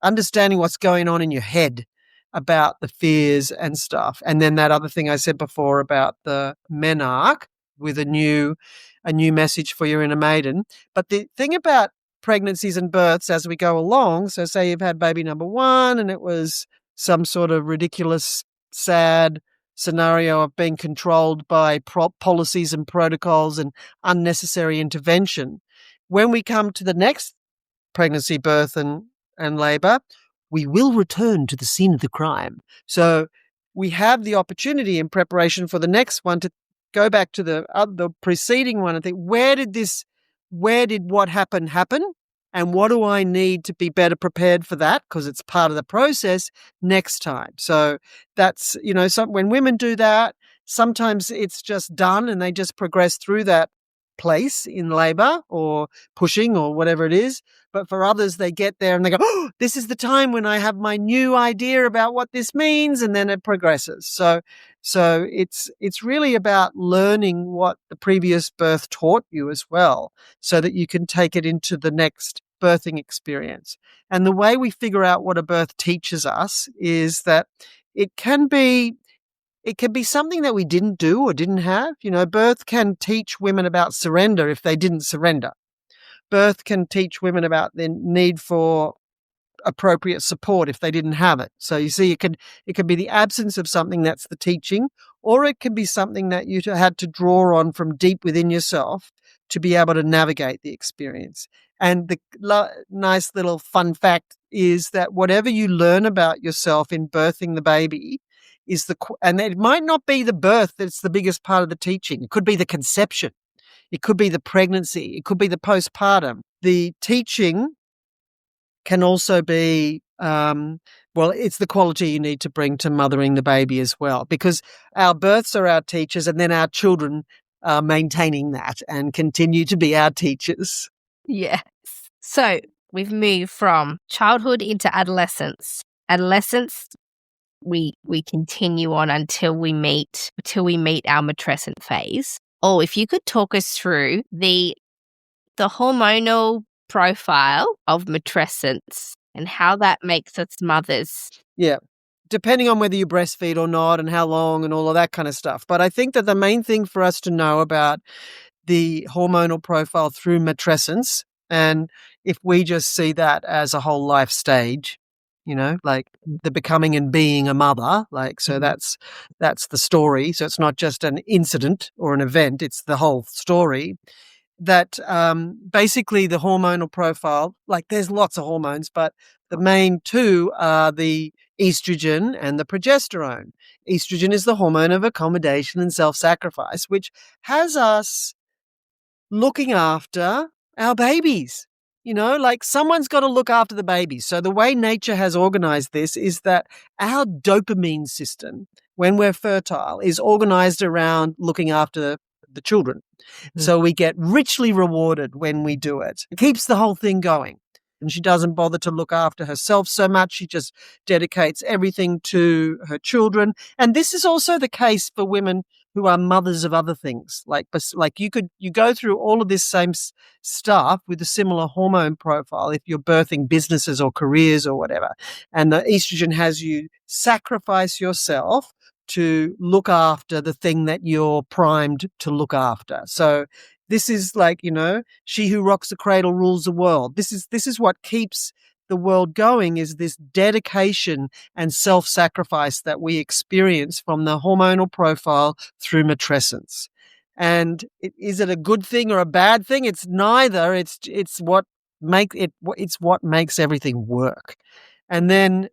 understanding what's going on in your head about the fears and stuff. And then that other thing I said before about the menarche with a new message for your inner maiden. But the thing about pregnancies and births as we go along. So say you've had baby number 1 and it was some sort of ridiculous, sad scenario of being controlled by policies and protocols and unnecessary intervention. When we come to the next pregnancy, birth and labour, we will return to the scene of the crime. So we have the opportunity in preparation for the next one to go back to the preceding one and think, where did what happened happen? And what do I need to be better prepared for that? Because it's part of the process next time. So that's, when women do that, sometimes it's just done and they just progress through that place in labour or pushing or whatever it is. But for others, they get there and they go, oh, this is the time when I have my new idea about what this means, and then it progresses. So it's really about learning what the previous birth taught you as well, so that you can take it into the next birthing experience. And the way we figure out what a birth teaches us is that it can be something that we didn't do or didn't have. Birth can teach women about surrender if they didn't surrender. Birth can teach women about the need for appropriate support if they didn't have it. So you see, it could be the absence of something that's the teaching, or it can be something that you had to draw on from deep within yourself to be able to navigate the experience. And the nice little fun fact is that whatever you learn about yourself in birthing the baby and it might not be the birth that's the biggest part of the teaching. It could be the conception. It could be the pregnancy. It could be the postpartum. The teaching can also be, it's the quality you need to bring to mothering the baby as well, because our births are our teachers and then our children are maintaining that and continue to be our teachers. Yes. So we've moved from childhood into adolescence. Adolescence, we continue on until we meet our matrescent phase. Oh, if you could talk us through the hormonal profile of matrescence and how that makes us mothers. Yeah, depending on whether you breastfeed or not and how long and all of that kind of stuff. But I think that the main thing for us to know about the hormonal profile through matrescence, and if we just see that as a whole life stage, like the becoming and being a mother, so that's the story. So it's not just an incident or an event, it's the whole story. That basically the hormonal profile, there's lots of hormones, but the main two are the estrogen and the progesterone. Estrogen is the hormone of accommodation and self-sacrifice, which has us looking after our babies. Someone's got to look after the babies. So the way nature has organized this is that our dopamine system, when we're fertile, is organized around looking after the children. So we get richly rewarded when we do it. It keeps the whole thing going. And she doesn't bother to look after herself so much. She just dedicates everything to her children. And this is also the case for women who are mothers of other things. You go through all of this same stuff with a similar hormone profile if you're birthing businesses or careers or whatever. And the estrogen has you sacrifice yourself to look after the thing that you're primed to look after. So this is she who rocks the cradle rules the world. This is what keeps the world going, is this dedication and self-sacrifice that we experience from the hormonal profile through matrescence. And is it a good thing or a bad thing? It's neither. It's what makes everything work. And then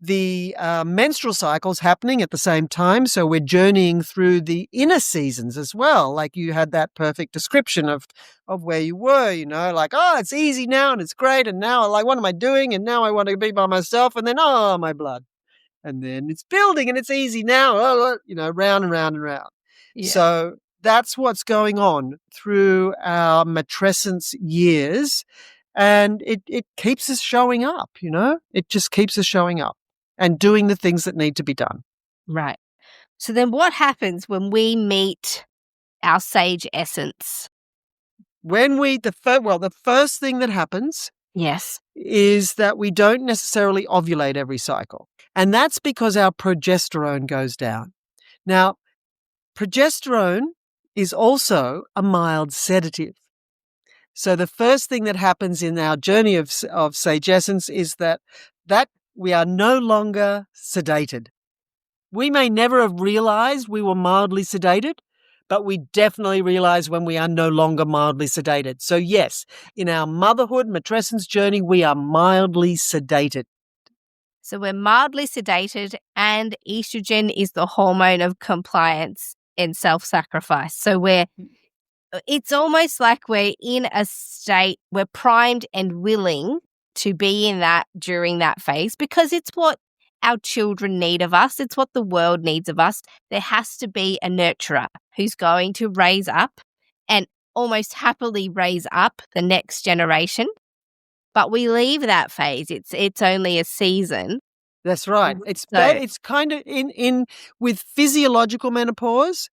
the menstrual cycle's happening at the same time, so we're journeying through the inner seasons as well. Like you had that perfect description of where you were, it's easy now and it's great, and now what am I doing? And now I want to be by myself, and then my blood, and then it's building and it's easy now, round and round and round. Yeah. So that's what's going on through our matrescence years, and it keeps us showing up. It just keeps us showing up and doing the things that need to be done. Right. So then what happens when we meet our sage essence? The first thing that happens is that we don't necessarily ovulate every cycle. And that's because our progesterone goes down. Now, progesterone is also a mild sedative. So the first thing that happens in our journey of sagescence is that we are no longer sedated. We may never have realized we were mildly sedated, but we definitely realize when we are no longer mildly sedated. So yes, in our motherhood, matrescence journey, we are mildly sedated. So we're mildly sedated, and estrogen is the hormone of compliance and self-sacrifice. So it's almost like we're in a state, we're primed and willing to be in that during that phase because it's what our children need of us. It's what the world needs of us. There has to be a nurturer who's going to raise up and almost happily raise up the next generation. But we leave that phase. It's only a season. That's right. It's kind of in with physiological menopause.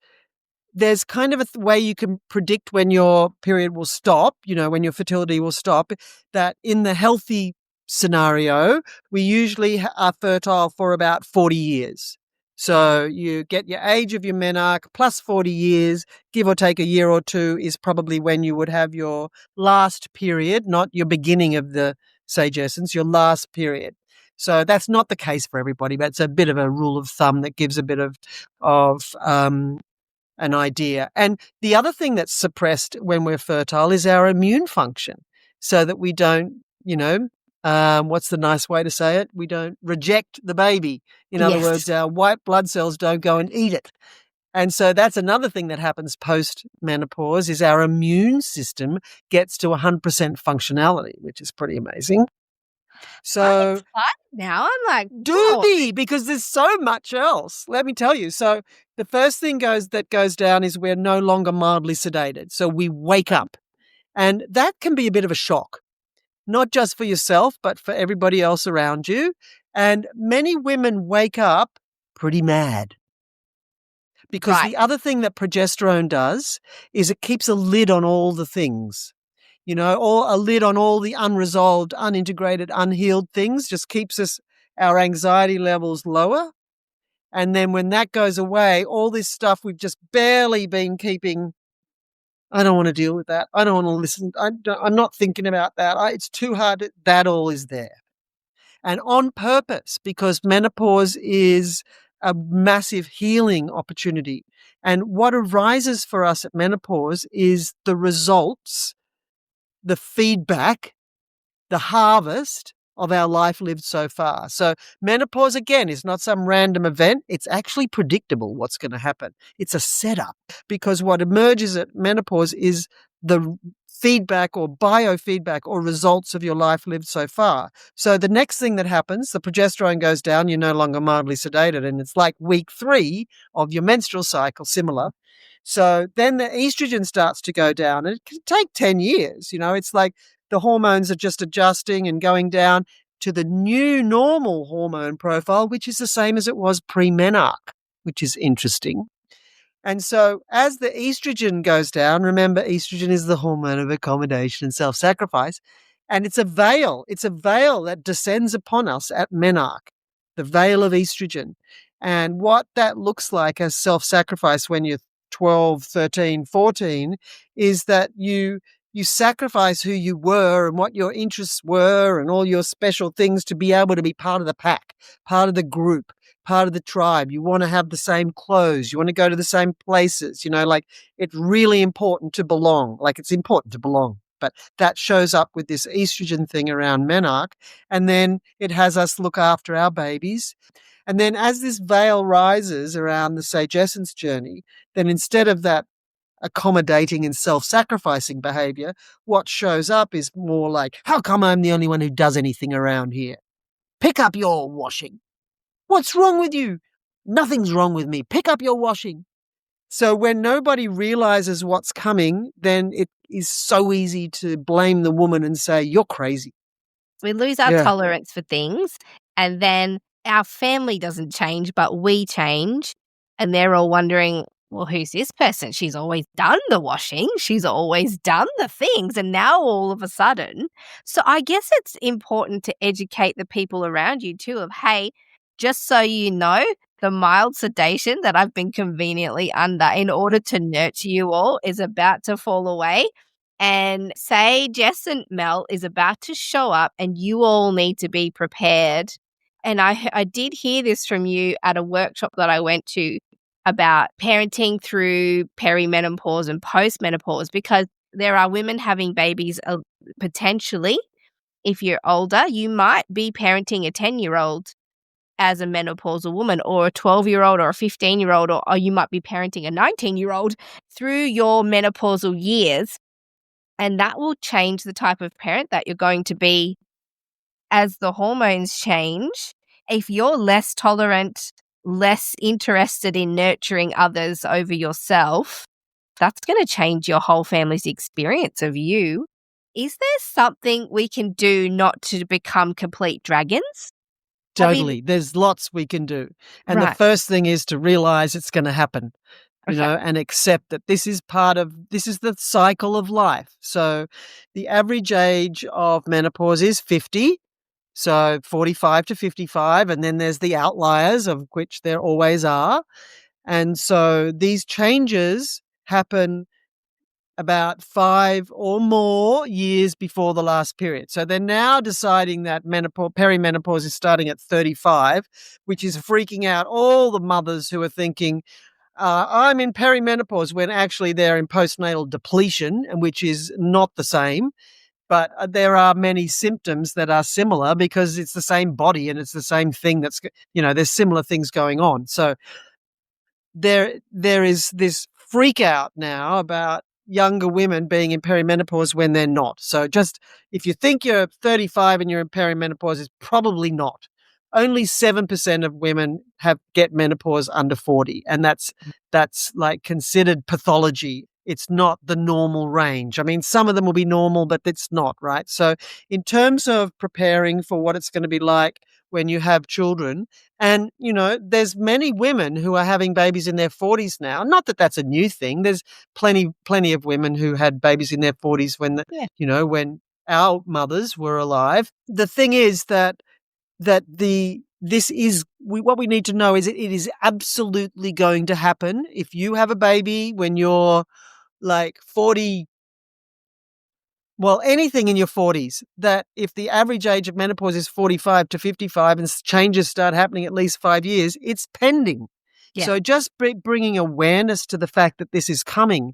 There's kind of a way you can predict when your period will stop, when your fertility will stop, that in the healthy scenario, we usually are fertile for about 40 years. So you get your age of your menarche plus 40 years, give or take a year or two is probably when you would have your last period, not your beginning of the sagescence, your last period. So that's not the case for everybody, but it's a bit of a rule of thumb that gives a bit of an idea. And the other thing that's suppressed when we're fertile is our immune function, so that we don't, what's the nice way to say it? We don't reject the baby. In other words, our white blood cells don't go and eat it. And so that's another thing that happens post-menopause is our immune system gets to 100% functionality, which is pretty amazing. So I'm excited now. I'm like, do be, because there's so much else. Let me tell you. So the first thing that goes down is we're no longer mildly sedated. So we wake up. And that can be a bit of a shock, not just for yourself, but for everybody else around you. And many women wake up pretty mad. Because the other thing that progesterone does is it keeps a lid on all the things. Or a lid on all the unresolved, unintegrated, unhealed things, just keeps our anxiety levels lower. And then when that goes away, all this stuff we've just barely been keeping, I don't want to deal with that. I don't want to listen. I'm not thinking about that. It's too hard. That all is there. And on purpose, because menopause is a massive healing opportunity. And what arises for us at menopause is the results, the feedback, the harvest of our life lived so far. So menopause, again, is not some random event. It's actually predictable what's going to happen. It's a setup, because what emerges at menopause is the feedback or biofeedback or results of your life lived so far. So the next thing that happens, the progesterone goes down, you're no longer mildly sedated, and it's like week 3 of your menstrual cycle, similar. So then the estrogen starts to go down, and it can take 10 years. It's like the hormones are just adjusting and going down to the new normal hormone profile, which is the same as it was pre-menarche, which is interesting. And so as the estrogen goes down, remember, estrogen is the hormone of accommodation and self-sacrifice, and it's a veil. It's a veil that descends upon us at menarche, the veil of estrogen. And what that looks like as self-sacrifice when you're 12, 13, 14 is that you sacrifice who you were and what your interests were and all your special things to be able to be part of the pack, part of the group, part of the tribe. You want to have the same clothes. You want to go to the same places. It's really important to belong. It's important to belong. But that shows up with this estrogen thing around menarche. And then it has us look after our babies. And then as this veil rises around the sagescence journey, then instead of that accommodating and self-sacrificing behavior, what shows up is more like, how come I'm the only one who does anything around here? Pick up your washing. What's wrong with you? Nothing's wrong with me. Pick up your washing. So when nobody realizes what's coming, then it is so easy to blame the woman and say, you're crazy. We lose our tolerance for things, and then our family doesn't change, but we change. And they're all wondering, well, who's this person? She's always done the washing. She's always done the things. And now all of a sudden. So I guess it's important to educate the people around you too of, hey, just so you know, the mild sedation that I've been conveniently under in order to nurture you all is about to fall away. and say Jess and Mel is about to show up and you all need to be prepared. And I did hear this from you at a workshop that I went to about parenting through perimenopause and postmenopause, because there are women having babies potentially. If you're older, you might be parenting a 10-year-old as a menopausal woman, or a 12-year-old or a 15-year-old, or you might be parenting a 19-year-old through your menopausal years. And that will change the type of parent that you're going to be as the hormones change. If you're less tolerant, less interested in nurturing others over yourself, that's going to change your whole family's experience of you. Is there something we can do not to become complete dragons? Totally. There's lots we can do. And the Right. first thing is to realize it's going to happen, Okay. and accept that this is the cycle of life. So the average age of menopause is 50. So 45 to 55. And then there's the outliers, of which there always are. And so these changes happen about 5 or more years before the last period. So they're now deciding that perimenopause is starting at 35, which is freaking out all the mothers who are thinking, I'm in perimenopause, when actually they're in postnatal depletion, and which is not the same. But there are many symptoms that are similar because it's the same body and it's the same thing there's similar things going on. So there is this freak out now about younger women being in perimenopause when they're not. So just if you think you're 35 and you're in perimenopause, it's probably not. Only 7% of women get menopause under 40, and that's like considered pathology. It's not the normal range. I mean, some of them will be normal, but it's not, right? So in terms of preparing for what it's going to be like when you have children, and, there's many women who are having babies in their 40s now. Not that that's a new thing. There's plenty of women who had babies in their 40s when when our mothers were alive. The thing is that what we need to know is it is absolutely going to happen. If you have a baby when you're like 40, well, anything in your 40s, that if the average age of menopause is 45 to 55 and changes start happening at least 5 years, it's pending. Yeah. So just bringing awareness to the fact that this is coming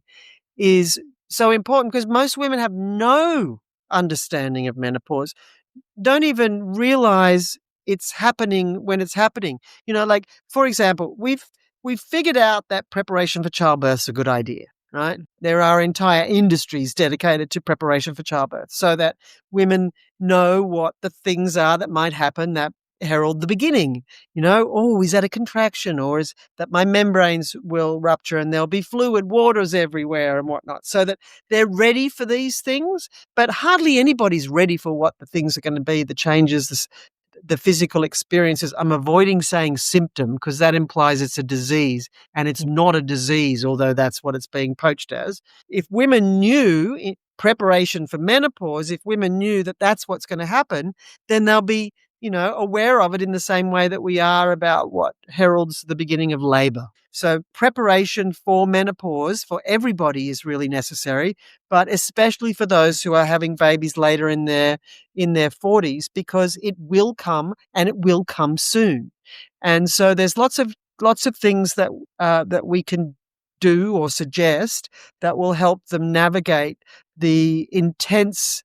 is so important, because most women have no understanding of menopause, don't even realize it's happening when it's happening. Like, for example, we've figured out that preparation for childbirth is a good idea, right? There are entire industries dedicated to preparation for childbirth so that women know what the things are that might happen that herald the beginning. Is that a contraction, or is that my membranes will rupture and there'll be fluid waters everywhere and whatnot, so that they're ready for these things. But hardly anybody's ready for what the things are going to be, the changes, the physical experiences. I'm avoiding saying symptom because that implies it's a disease, and it's not a disease, although that's what it's being poached as. If women knew in preparation for menopause, if women knew that that's what's going to happen, then they'll be aware of it in the same way that we are about what heralds the beginning of labor. So preparation for menopause for everybody is really necessary, but especially for those who are having babies later in their 40s, because it will come, and it will come soon. And so there's lots of things that we can do or suggest that will help them navigate the intense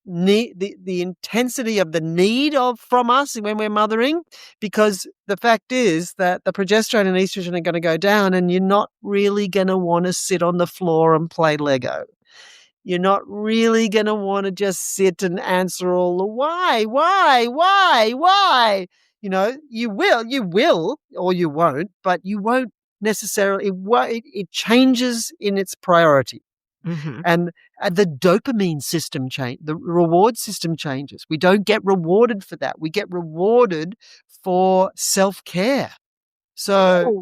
need, the intensity of the need from us when we're mothering, because the fact is that the progesterone and estrogen are going to go down, and you're not really going to want to sit on the floor and play Lego. You're not really going to want to just sit and answer all the why. You will, or you won't, but you won't necessarily. It changes in its priority. Mm-hmm. And the dopamine system the reward system changes. We don't get rewarded for that. We get rewarded for self-care. So,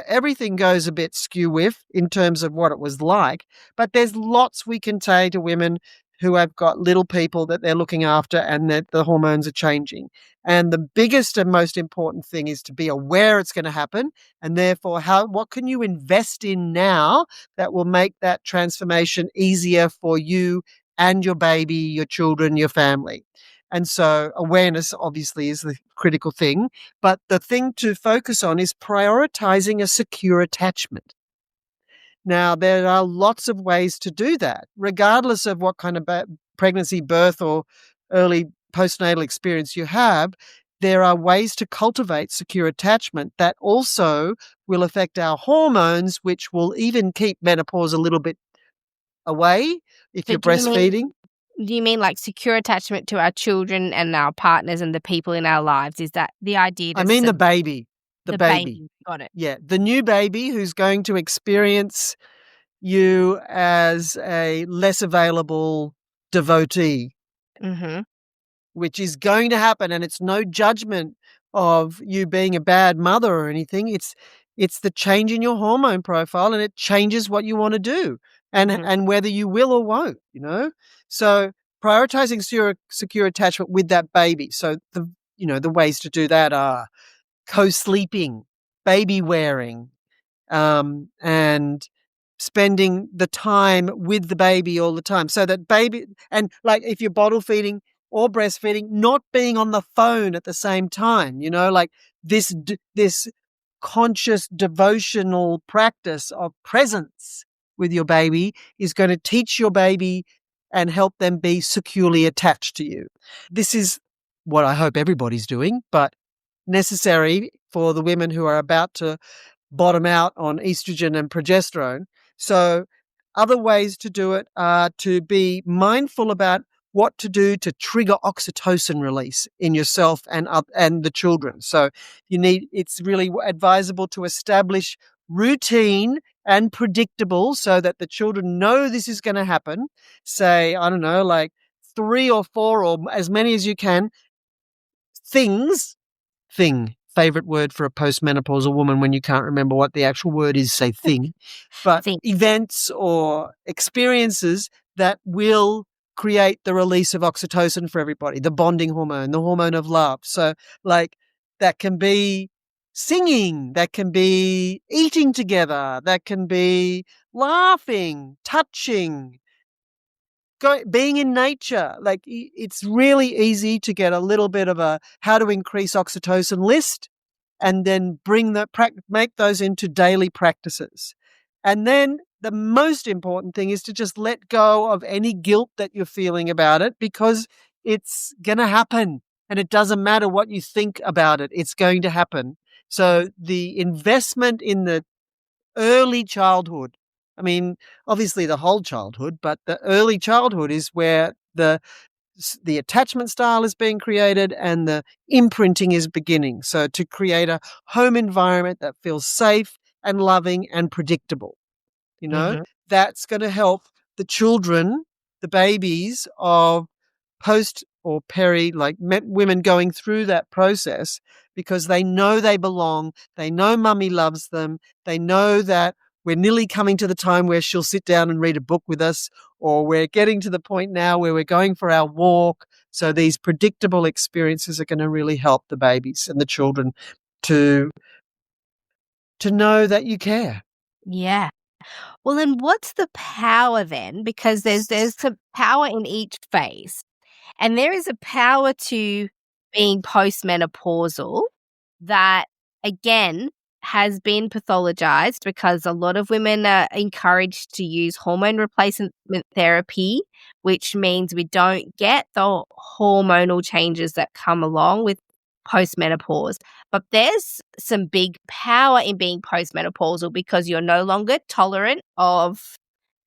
everything goes a bit skew-whiff in terms of what it was like, but there's lots we can say to women who have got little people that they're looking after and that the hormones are changing. And the biggest and most important thing is to be aware it's going to happen, and therefore what can you invest in now that will make that transformation easier for you and your baby, your children, your family. And so awareness obviously is the critical thing, but the thing to focus on is prioritizing a secure attachment. Now, there are lots of ways to do that, regardless of what kind of pregnancy, birth, or early postnatal experience you have. There are ways to cultivate secure attachment that also will affect our hormones, which will even keep menopause a little bit away if So you're breastfeeding. do you mean like secure attachment to our children and our partners and the people in our lives? Is that the idea? I mean the baby. The the baby. baby. Got it. Yeah, the new baby who's going to experience you as a less available devotee, Mm-hmm. which is going to happen, and it's no judgment of you being a bad mother or anything. It's the change in your hormone profile, and it changes what you want to do, and Mm-hmm. and whether you will or won't, So prioritizing secure attachment with that baby. So the ways to do that are co-sleeping, baby wearing, and spending the time with the baby all the time. So that baby, and like if you're bottle feeding or breastfeeding, not being on the phone at the same time, like this conscious devotional practice of presence with your baby is going to teach your baby and help them be securely attached to you. This is what I hope everybody's doing, but necessary for the women who are about to bottom out on estrogen and progesterone. So other ways to do it are to be mindful about what to do to trigger oxytocin release in yourself and the children. So it's really advisable to establish routine and predictable so that the children know this is going to happen. Say, I don't know, like 3 or 4 or as many as you can favorite word for a postmenopausal woman when you can't remember what the actual word is, say thing, but Think. events or experiences that will create the release of oxytocin for everybody, the bonding hormone, the hormone of love. So like that can be singing, that can be eating together, that can be laughing, touching, being in nature. Like it's really easy to get a little bit of a how to increase oxytocin list, and then make those into daily practices. And then the most important thing is to just let go of any guilt that you're feeling about it, because it's going to happen, and it doesn't matter what you think about it. It's going to happen. So the investment in the early childhood, I mean, obviously the whole childhood, but the early childhood is where the attachment style is being created and the imprinting is beginning. So to create a home environment that feels safe and loving and predictable, Mm-hmm. that's going to help the children, the babies of post or peri, like women going through that process, because they know they belong. They know mummy loves them. They know that we're nearly coming to the time where she'll sit down and read a book with us, or we're getting to the point now where we're going for our walk. So these predictable experiences are going to really help the babies and the children to know that you care. Yeah. Well, then what's the power then? Because there's some power in each phase. And there is a power to being postmenopausal that, again, has been pathologized because a lot of women are encouraged to use hormone replacement therapy, which means we don't get the hormonal changes that come along with postmenopause. But there's some big power in being postmenopausal because you're no longer tolerant of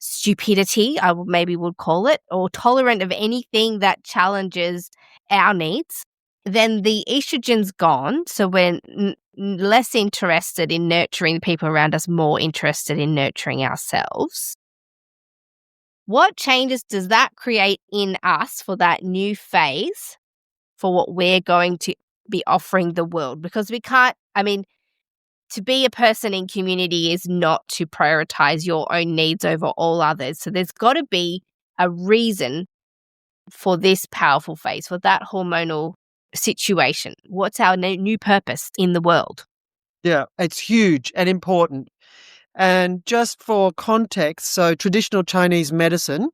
stupidity, maybe would call it, or tolerant of anything that challenges our needs. Then the estrogen's gone, so we're less interested in nurturing the people around us, more interested in nurturing ourselves. What changes does that create in us for that new phase, for what we're going to be offering the world? Because we can't, to be a person in community is not to prioritize your own needs over all others. So there's got to be a reason for this powerful phase, for that hormonal situation? What's our new purpose in the world? Yeah, it's huge and important. And just for context, so traditional Chinese medicine,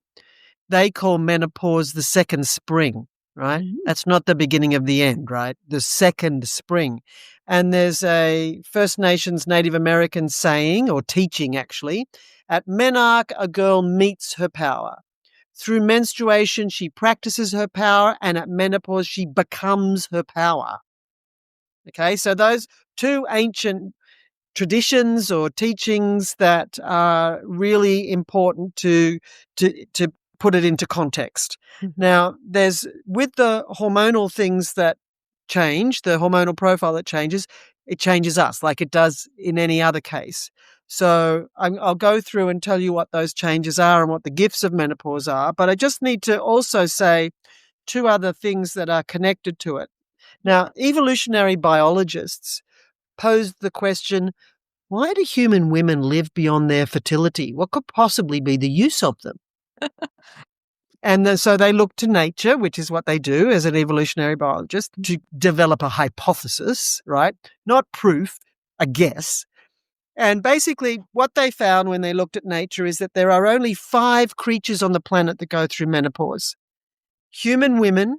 they call menopause the second spring, right? Mhm. That's not the beginning of the end, right? The second spring. And there's a First Nations Native American saying or teaching actually, at menarche, a girl meets her power. Through menstruation, she practices her power, and at menopause, she becomes her power. Okay, so those two ancient traditions or teachings that are really important to put it into context. Mhm. Now, there's with the hormonal things that change, the hormonal profile that changes, it changes us like it does in any other case. So I'll go through and tell you what those changes are and what the gifts of menopause are. But I just need to also say two other things that are connected to it. Now, evolutionary biologists posed the question, why do human women live beyond their fertility? What could possibly be the use of them? And so they look to nature, which is what they do as an evolutionary biologist, to develop a hypothesis, right? Not proof, a guess. And basically, what they found when they looked at nature is that there are only 5 creatures on the planet that go through menopause: human women,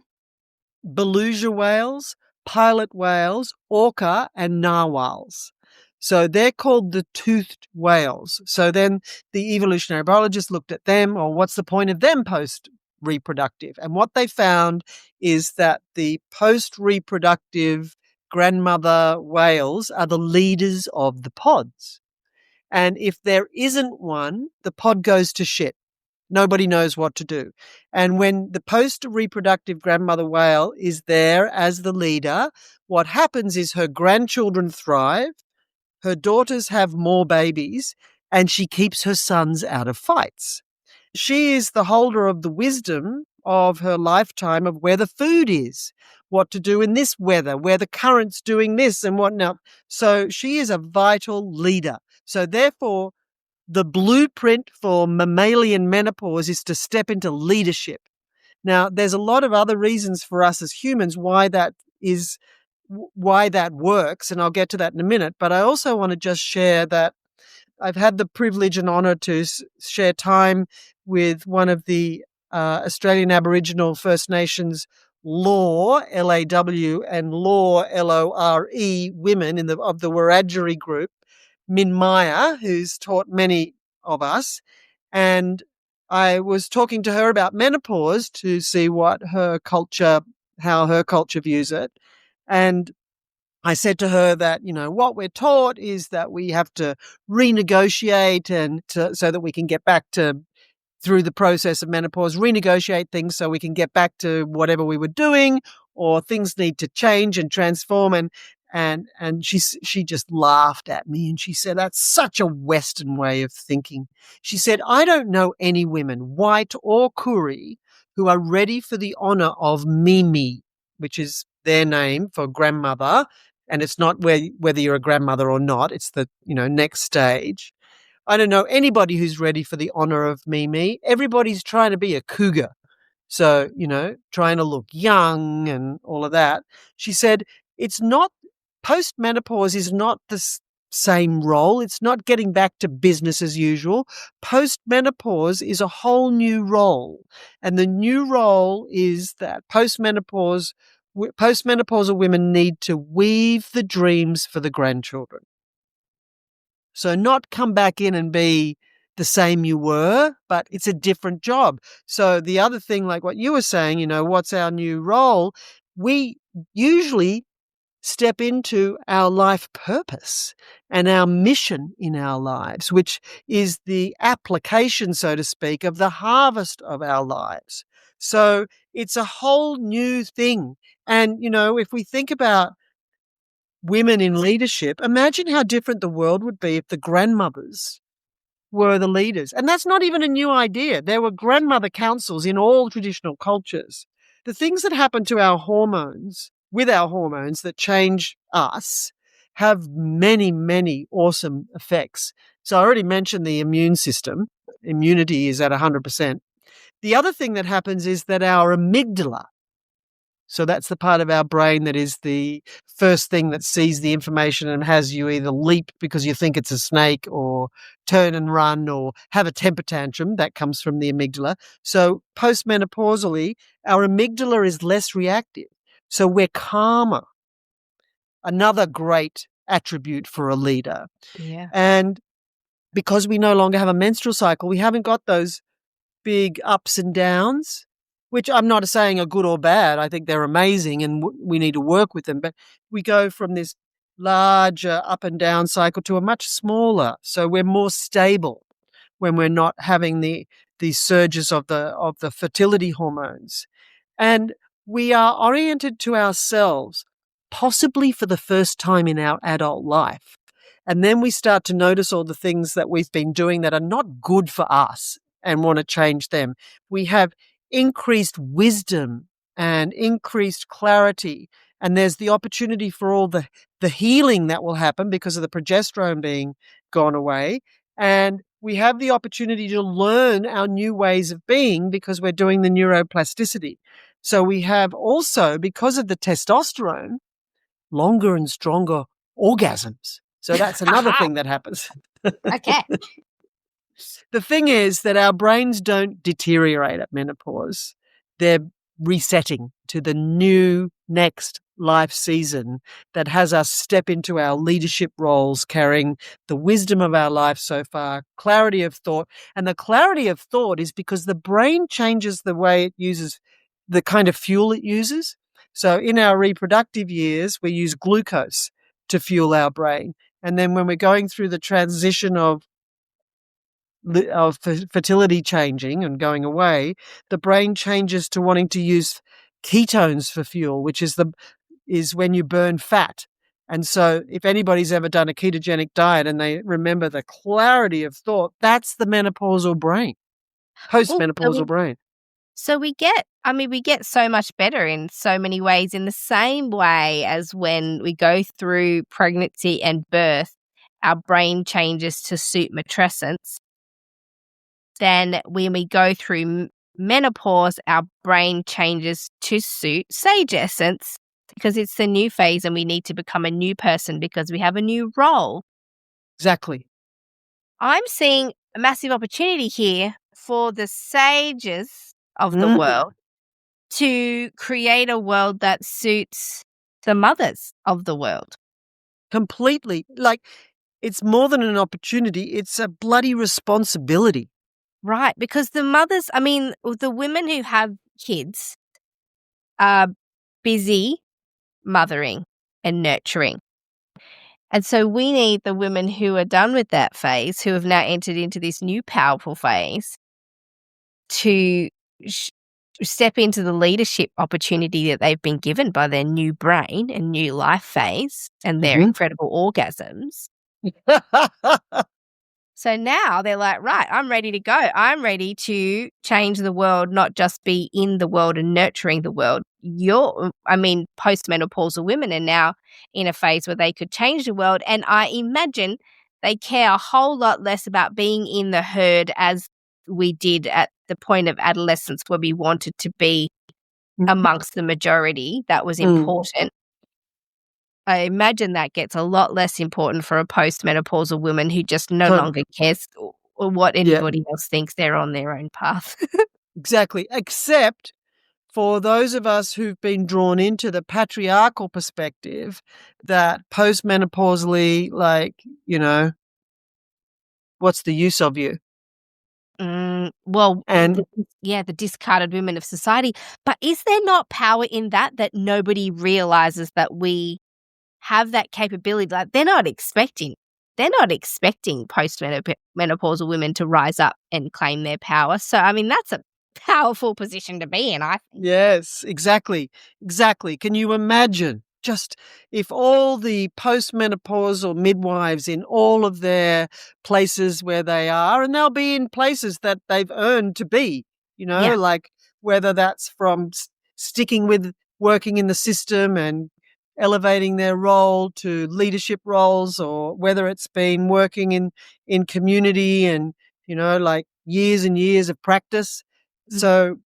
beluga whales, pilot whales, orca, and narwhals. So they're called the toothed whales. So then the evolutionary biologists looked at them, or what's the point of them post reproductive? And what they found is that the post reproductive grandmother whales are the leaders of the pods. And if there isn't one, the pod goes to shit. Nobody knows what to do. And when the post-reproductive grandmother whale is there as the leader, what happens is her grandchildren thrive, her daughters have more babies, and she keeps her sons out of fights. She is the holder of the wisdom of her lifetime of where the food is, what to do in this weather, where the current's doing this and whatnot. So she is a vital leader. So therefore, the blueprint for mammalian menopause is to step into leadership. Now, there's a lot of other reasons for us as humans why that works, and I'll get to that in a minute. But I also want to just share that I've had the privilege and honour to share time with one of the Australian Aboriginal First Nations Law, LAW, and Law, LORE, women of the Wiradjuri group, Min Maya, who's taught many of us. And I was talking to her about menopause to see how her culture views it. And I said to her that, what we're taught is that we have to renegotiate so that we can get back to, through the process of menopause, renegotiate things so we can get back to whatever we were doing, or things need to change and transform. And she just laughed at me and she said, that's such a Western way of thinking. She said, I don't know any women, white or Koori, who are ready for the honor of Mimi, which is their name for grandmother. And it's not whether you're a grandmother or not. It's the next stage. I don't know anybody who's ready for the honor of Mimi. Everybody's trying to be a cougar. So, trying to look young and all of that. She said, it's not, post-menopause is not the same role. It's not getting back to business as usual. Post-menopause is a whole new role. And the new role is that postmenopausal women need to weave the dreams for the grandchildren. So not come back in and be the same you were, but it's a different job. So the other thing, like what you were saying, what's our new role? We usually step into our life purpose and our mission in our lives, which is the application, so to speak, of the harvest of our lives. So it's a whole new thing. And, if we think about women in leadership, imagine how different the world would be if the grandmothers were the leaders. And that's not even a new idea. There were grandmother councils in all traditional cultures. The things that happen to our hormones, with our hormones that change us, have many, many awesome effects. So I already mentioned the immune system. Immunity is at 100%. The other thing that happens is that our amygdala, so that's the part of our brain that is the first thing that sees the information and has you either leap because you think it's a snake or turn and run or have a temper tantrum. That comes from the amygdala. So postmenopausally, our amygdala is less reactive. So we're calmer. Another great attribute for a leader. Yeah. And because we no longer have a menstrual cycle, we haven't got those big ups and downs, which I'm not saying are good or bad. I think they're amazing and we need to work with them. But we go from this larger up and down cycle to a much smaller. So we're more stable when we're not having these surges of the fertility hormones. And we are oriented to ourselves, possibly for the first time in our adult life. And then we start to notice all the things that we've been doing that are not good for us and want to change them. We have increased wisdom and increased clarity. And there's the opportunity for all the healing that will happen because of the progesterone being gone away. And we have the opportunity to learn our new ways of being because we're doing the neuroplasticity. So we have also, because of the testosterone, longer and stronger orgasms. So that's another thing that happens. Okay. The thing is that our brains don't deteriorate at menopause. They're resetting to the new next life season that has us step into our leadership roles, carrying the wisdom of our life so far, clarity of thought. And the clarity of thought is because the brain changes the way it uses the kind of fuel it uses. So in our reproductive years, we use glucose to fuel our brain. And then when we're going through the transition of fertility changing and going away, the brain changes to wanting to use ketones for fuel, which is when you burn fat. And so if anybody's ever done a ketogenic diet and they remember the clarity of thought, that's the menopausal brain, Oh, postmenopausal brain. so we get so much better in so many ways, in the same way as when we go through pregnancy and birth, our brain changes to suit matrescence. Then when we go through menopause, our brain changes to suit sage essence because it's the new phase and we need to become a new person because we have a new role. Exactly. I'm seeing a massive opportunity here for the sages of the world to create a world that suits the mothers of the world. Completely. Like, it's more than an opportunity, it's a bloody responsibility. Right, because the mothers, the women who have kids are busy mothering and nurturing. And so we need the women who are done with that phase, who have now entered into this new powerful phase, to step into the leadership opportunity that they've been given by their new brain and new life phase and their incredible orgasms. So now they're like, right, I'm ready to go. I'm ready to change the world, not just be in the world and nurturing the world. Postmenopausal women are now in a phase where they could change the world. And I imagine they care a whole lot less about being in the herd as we did at the point of adolescence, where we wanted to be amongst the majority. That was important. I imagine that gets a lot less important for a postmenopausal woman who just no longer cares or what anybody else thinks. They're on their own path. Exactly. Except for those of us who've been drawn into the patriarchal perspective that postmenopausally, what's the use of you? The discarded women of society. But is there not power in that nobody realizes that we have that capability? Like, they're not expecting postmenopausal women to rise up and claim their power. So, that's a powerful position to be in, I think. Yes, exactly. Exactly. Can you imagine just if all the postmenopausal midwives in all of their places where they are, and they'll be in places that they've earned to be, Yeah. like whether that's from sticking with working in the system and elevating their role to leadership roles, or whether it's been working in community and, like years and years of practice. So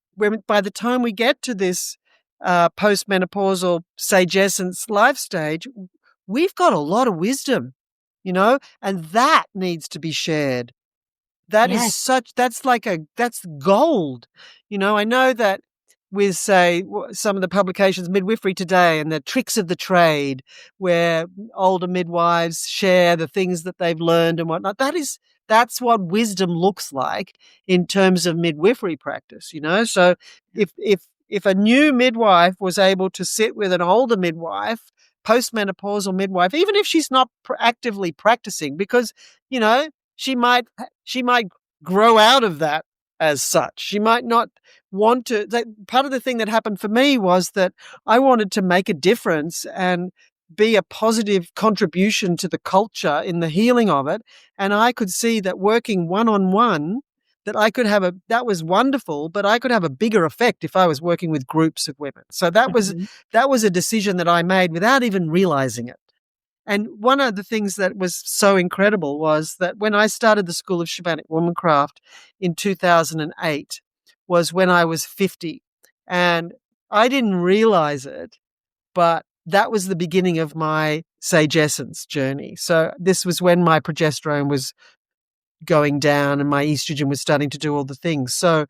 by the time we get to this postmenopausal sagescence life stage, we've got a lot of wisdom, and that needs to be shared. Yes. That's gold. I know that with, say, some of the publications, Midwifery Today and the Tricks of the Trade, where older midwives share the things that they've learned and whatnot, that's what wisdom looks like in terms of midwifery practice, So if a new midwife was able to sit with an older midwife, postmenopausal midwife, even if she's not actively practicing, because, you know, she might grow out of that as such. She might not want to. Part of the thing that happened for me was that I wanted to make a difference and be a positive contribution to the culture in the healing of it. And I could see that working one-on-one, that was wonderful, but I could have a bigger effect if I was working with groups of women. So that was a decision that I made without even realizing it. And one of the things that was so incredible was that when I started the School of Shamanic Womancraft in 2008 was when I was 50. And I didn't realize it, but that was the beginning of my sagescence journey. So this was when my progesterone was going down and my estrogen was starting to do all the things. So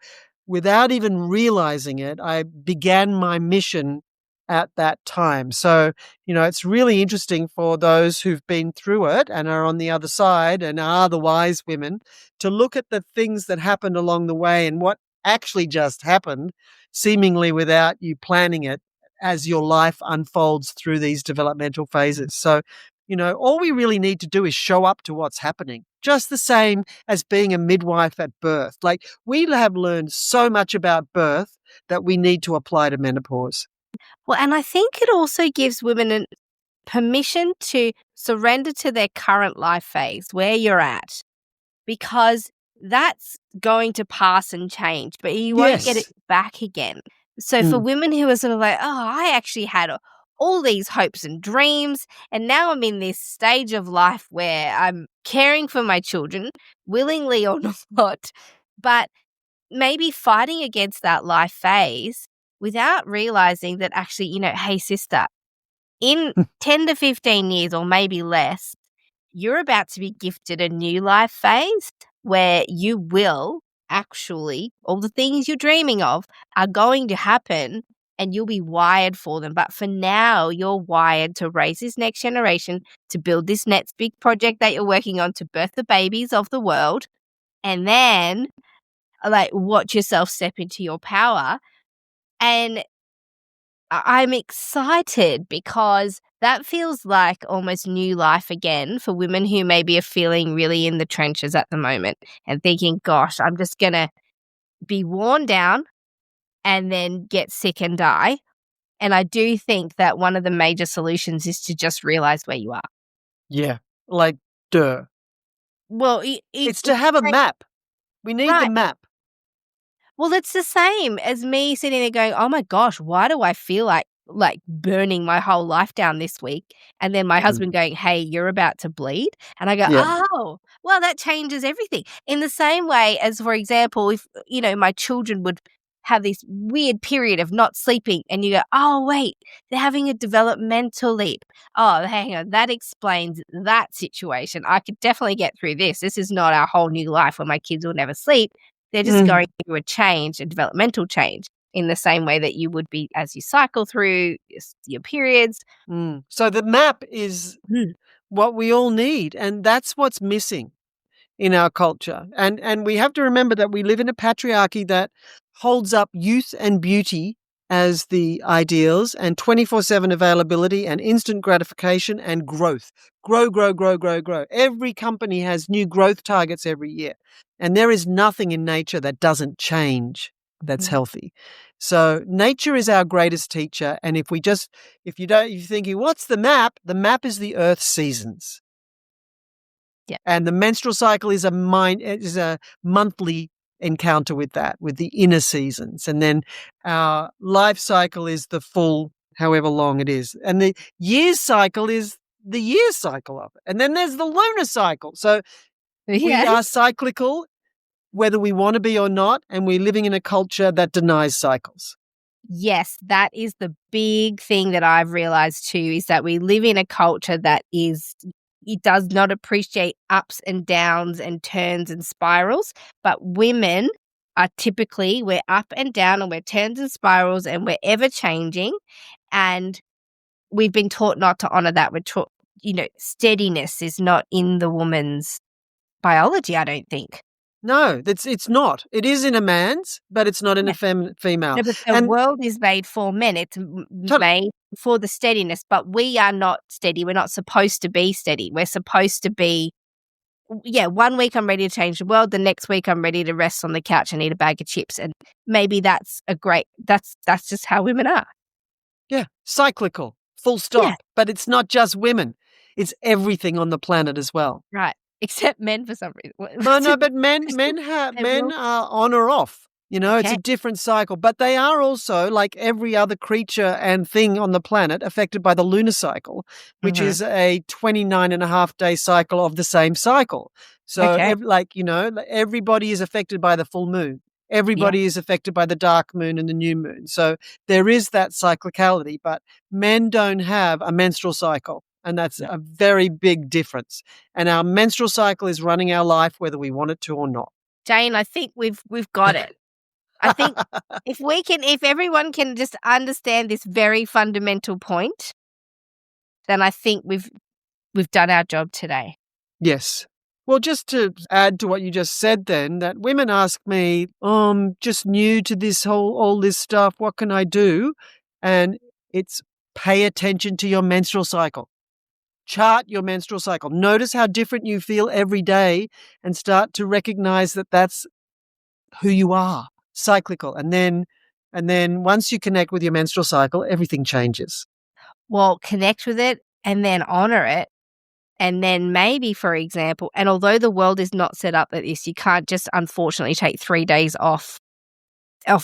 without even realizing it, I began my mission at that time. So, it's really interesting for those who've been through it and are on the other side and are the wise women to look at the things that happened along the way and what actually just happened, seemingly without you planning it as your life unfolds through these developmental phases. So, all we really need to do is show up to what's happening, just the same as being a midwife at birth. Like, we have learned so much about birth that we need to apply to menopause. Well, and I think it also gives women permission to surrender to their current life phase, where you're at, because that's going to pass and change, but you won't get it Yes. back again. So for women who are sort of like, oh, I actually had all these hopes and dreams, and now I'm in this stage of life where I'm caring for my children, willingly or not, but maybe fighting against that life phase without realizing that actually, hey, sister, in 10 to 15 years or maybe less, you're about to be gifted a new life phase where you will actually, all the things you're dreaming of are going to happen and you'll be wired for them. But for now, you're wired to raise this next generation, to build this next big project that you're working on, to birth the babies of the world, and then watch yourself step into your power. And I'm excited because that feels like almost new life again for women who maybe are feeling really in the trenches at the moment and thinking, gosh, I'm just going to be worn down and then get sick and die. And I do think that one of the major solutions is to just realize where you are. Yeah. Like, duh. Well, it's to have a map. We need the map. Well, it's the same as me sitting there going, oh my gosh, why do I feel like burning my whole life down this week? And then my husband going, hey, you're about to bleed. And I go, oh, well, that changes everything. In the same way as, for example, if, my children would have this weird period of not sleeping and you go, oh, wait, they're having a developmental leap. Oh, hang on, that explains that situation. I could definitely get through this. This is not our whole new life where my kids will never sleep. They're just going through a change, a developmental change, in the same way that you would be as you cycle through your periods. So the map is what we all need, and that's what's missing in our culture. And we have to remember that we live in a patriarchy that holds up youth and beauty as the ideals, and 24/7 availability and instant gratification and growth. Grow, grow, grow, grow, grow. Every company has new growth targets every year. And there is nothing in nature that doesn't change that's healthy. So nature is our greatest teacher. And if you're thinking, what's the map? The map is the earth's seasons. Yeah. And the menstrual cycle is a monthly encounter with that, with the inner seasons. And then our life cycle is the full, however long it is. And the year cycle is the year cycle of it. And then there's the lunar cycle. So we are cyclical whether we want to be or not, and we're living in a culture that denies cycles. Yes, that is the big thing that I've realized too, is that we live in a culture that it does not appreciate ups and downs and turns and spirals, but women are typically, we're up and down and we're turns and spirals and we're ever changing, and we've been taught not to honor that. We're taught, steadiness is not in the woman's biology, I don't think. No, it's not. It is in a man's, but it's not in a female. No, but the world is made for men. It's made for the steadiness, but we are not steady. We're not supposed to be steady. We're supposed to be, 1 week I'm ready to change the world. The next week I'm ready to rest on the couch and eat a bag of chips. And maybe that's just how women are. Yeah, cyclical, full stop. Yeah. But it's not just women. It's everything on the planet as well. Right. Except men for some reason. No, but men are on or off. It's a different cycle. But they are also, like every other creature and thing on the planet, affected by the lunar cycle, which is a 29.5-day cycle of the same cycle. So, everybody is affected by the full moon. Everybody is affected by the dark moon and the new moon. So there is that cyclicality, but men don't have a menstrual cycle. And that's a very big difference. And our menstrual cycle is running our life whether we want it to or not. Jane, I think we've got it. I think if everyone can just understand this very fundamental point, then I think we've done our job today. Yes. Well, just to add to what you just said then, that women ask me, I'm just new to this all this stuff, what can I do? And it's pay attention to your menstrual cycle. Chart your menstrual cycle. Notice how different you feel every day and start to recognize that that's who you are, cyclical. And then once you connect with your menstrual cycle, everything changes. Well, connect with it and then honor it. And then maybe, for example, and although the world is not set up at this, you can't just unfortunately take 3 days off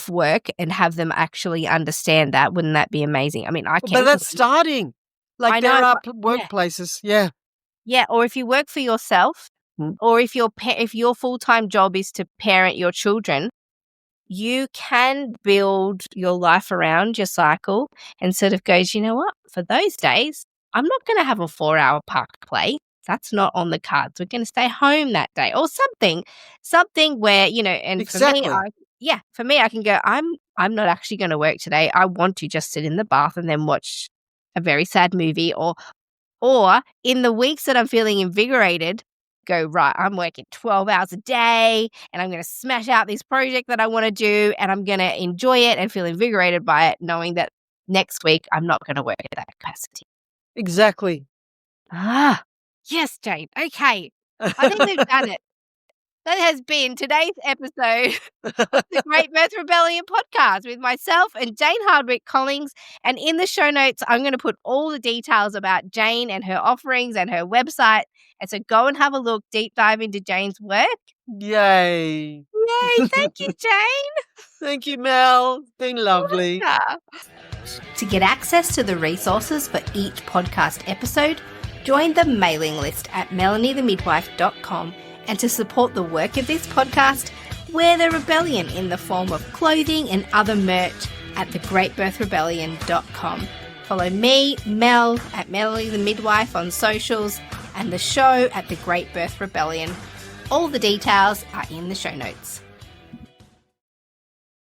work and have them actually understand that. Wouldn't that be amazing? I mean, I can. But that's starting. Like there are workplaces, yeah. Yeah, or if you work for yourself, or if your full-time job is to parent your children, you can build your life around your cycle and sort of goes, you know what, for those days, I'm not going to have a 4-hour park play. That's not on the cards. We're going to stay home that day or something where, and exactly. For me, I can go, I'm not actually going to work today. I want to just sit in the bath and then watch a very sad movie, or in the weeks that I'm feeling invigorated, go, right, I'm working 12 hours a day and I'm going to smash out this project that I want to do and I'm going to enjoy it and feel invigorated by it, knowing that next week I'm not going to work at that capacity. Exactly. Yes, Jane. Okay. I think we've done it. That has been today's episode of the Great Birth Rebellion podcast with myself and Jane Hardwicke Collings. And in the show notes, I'm going to put all the details about Jane and her offerings and her website. And so go and have a look, deep dive into Jane's work. Yay. Yay. Thank you, Jane. Thank you, Mel. It's been lovely. To get access to the resources for each podcast episode, join the mailing list at melaniethemidwife.com. And to support the work of this podcast, wear the rebellion in the form of clothing and other merch at thegreatbirthrebellion.com. Follow me, Mel, at Melanie the Midwife on socials, and the show at The Great Birth Rebellion. All the details are in the show notes.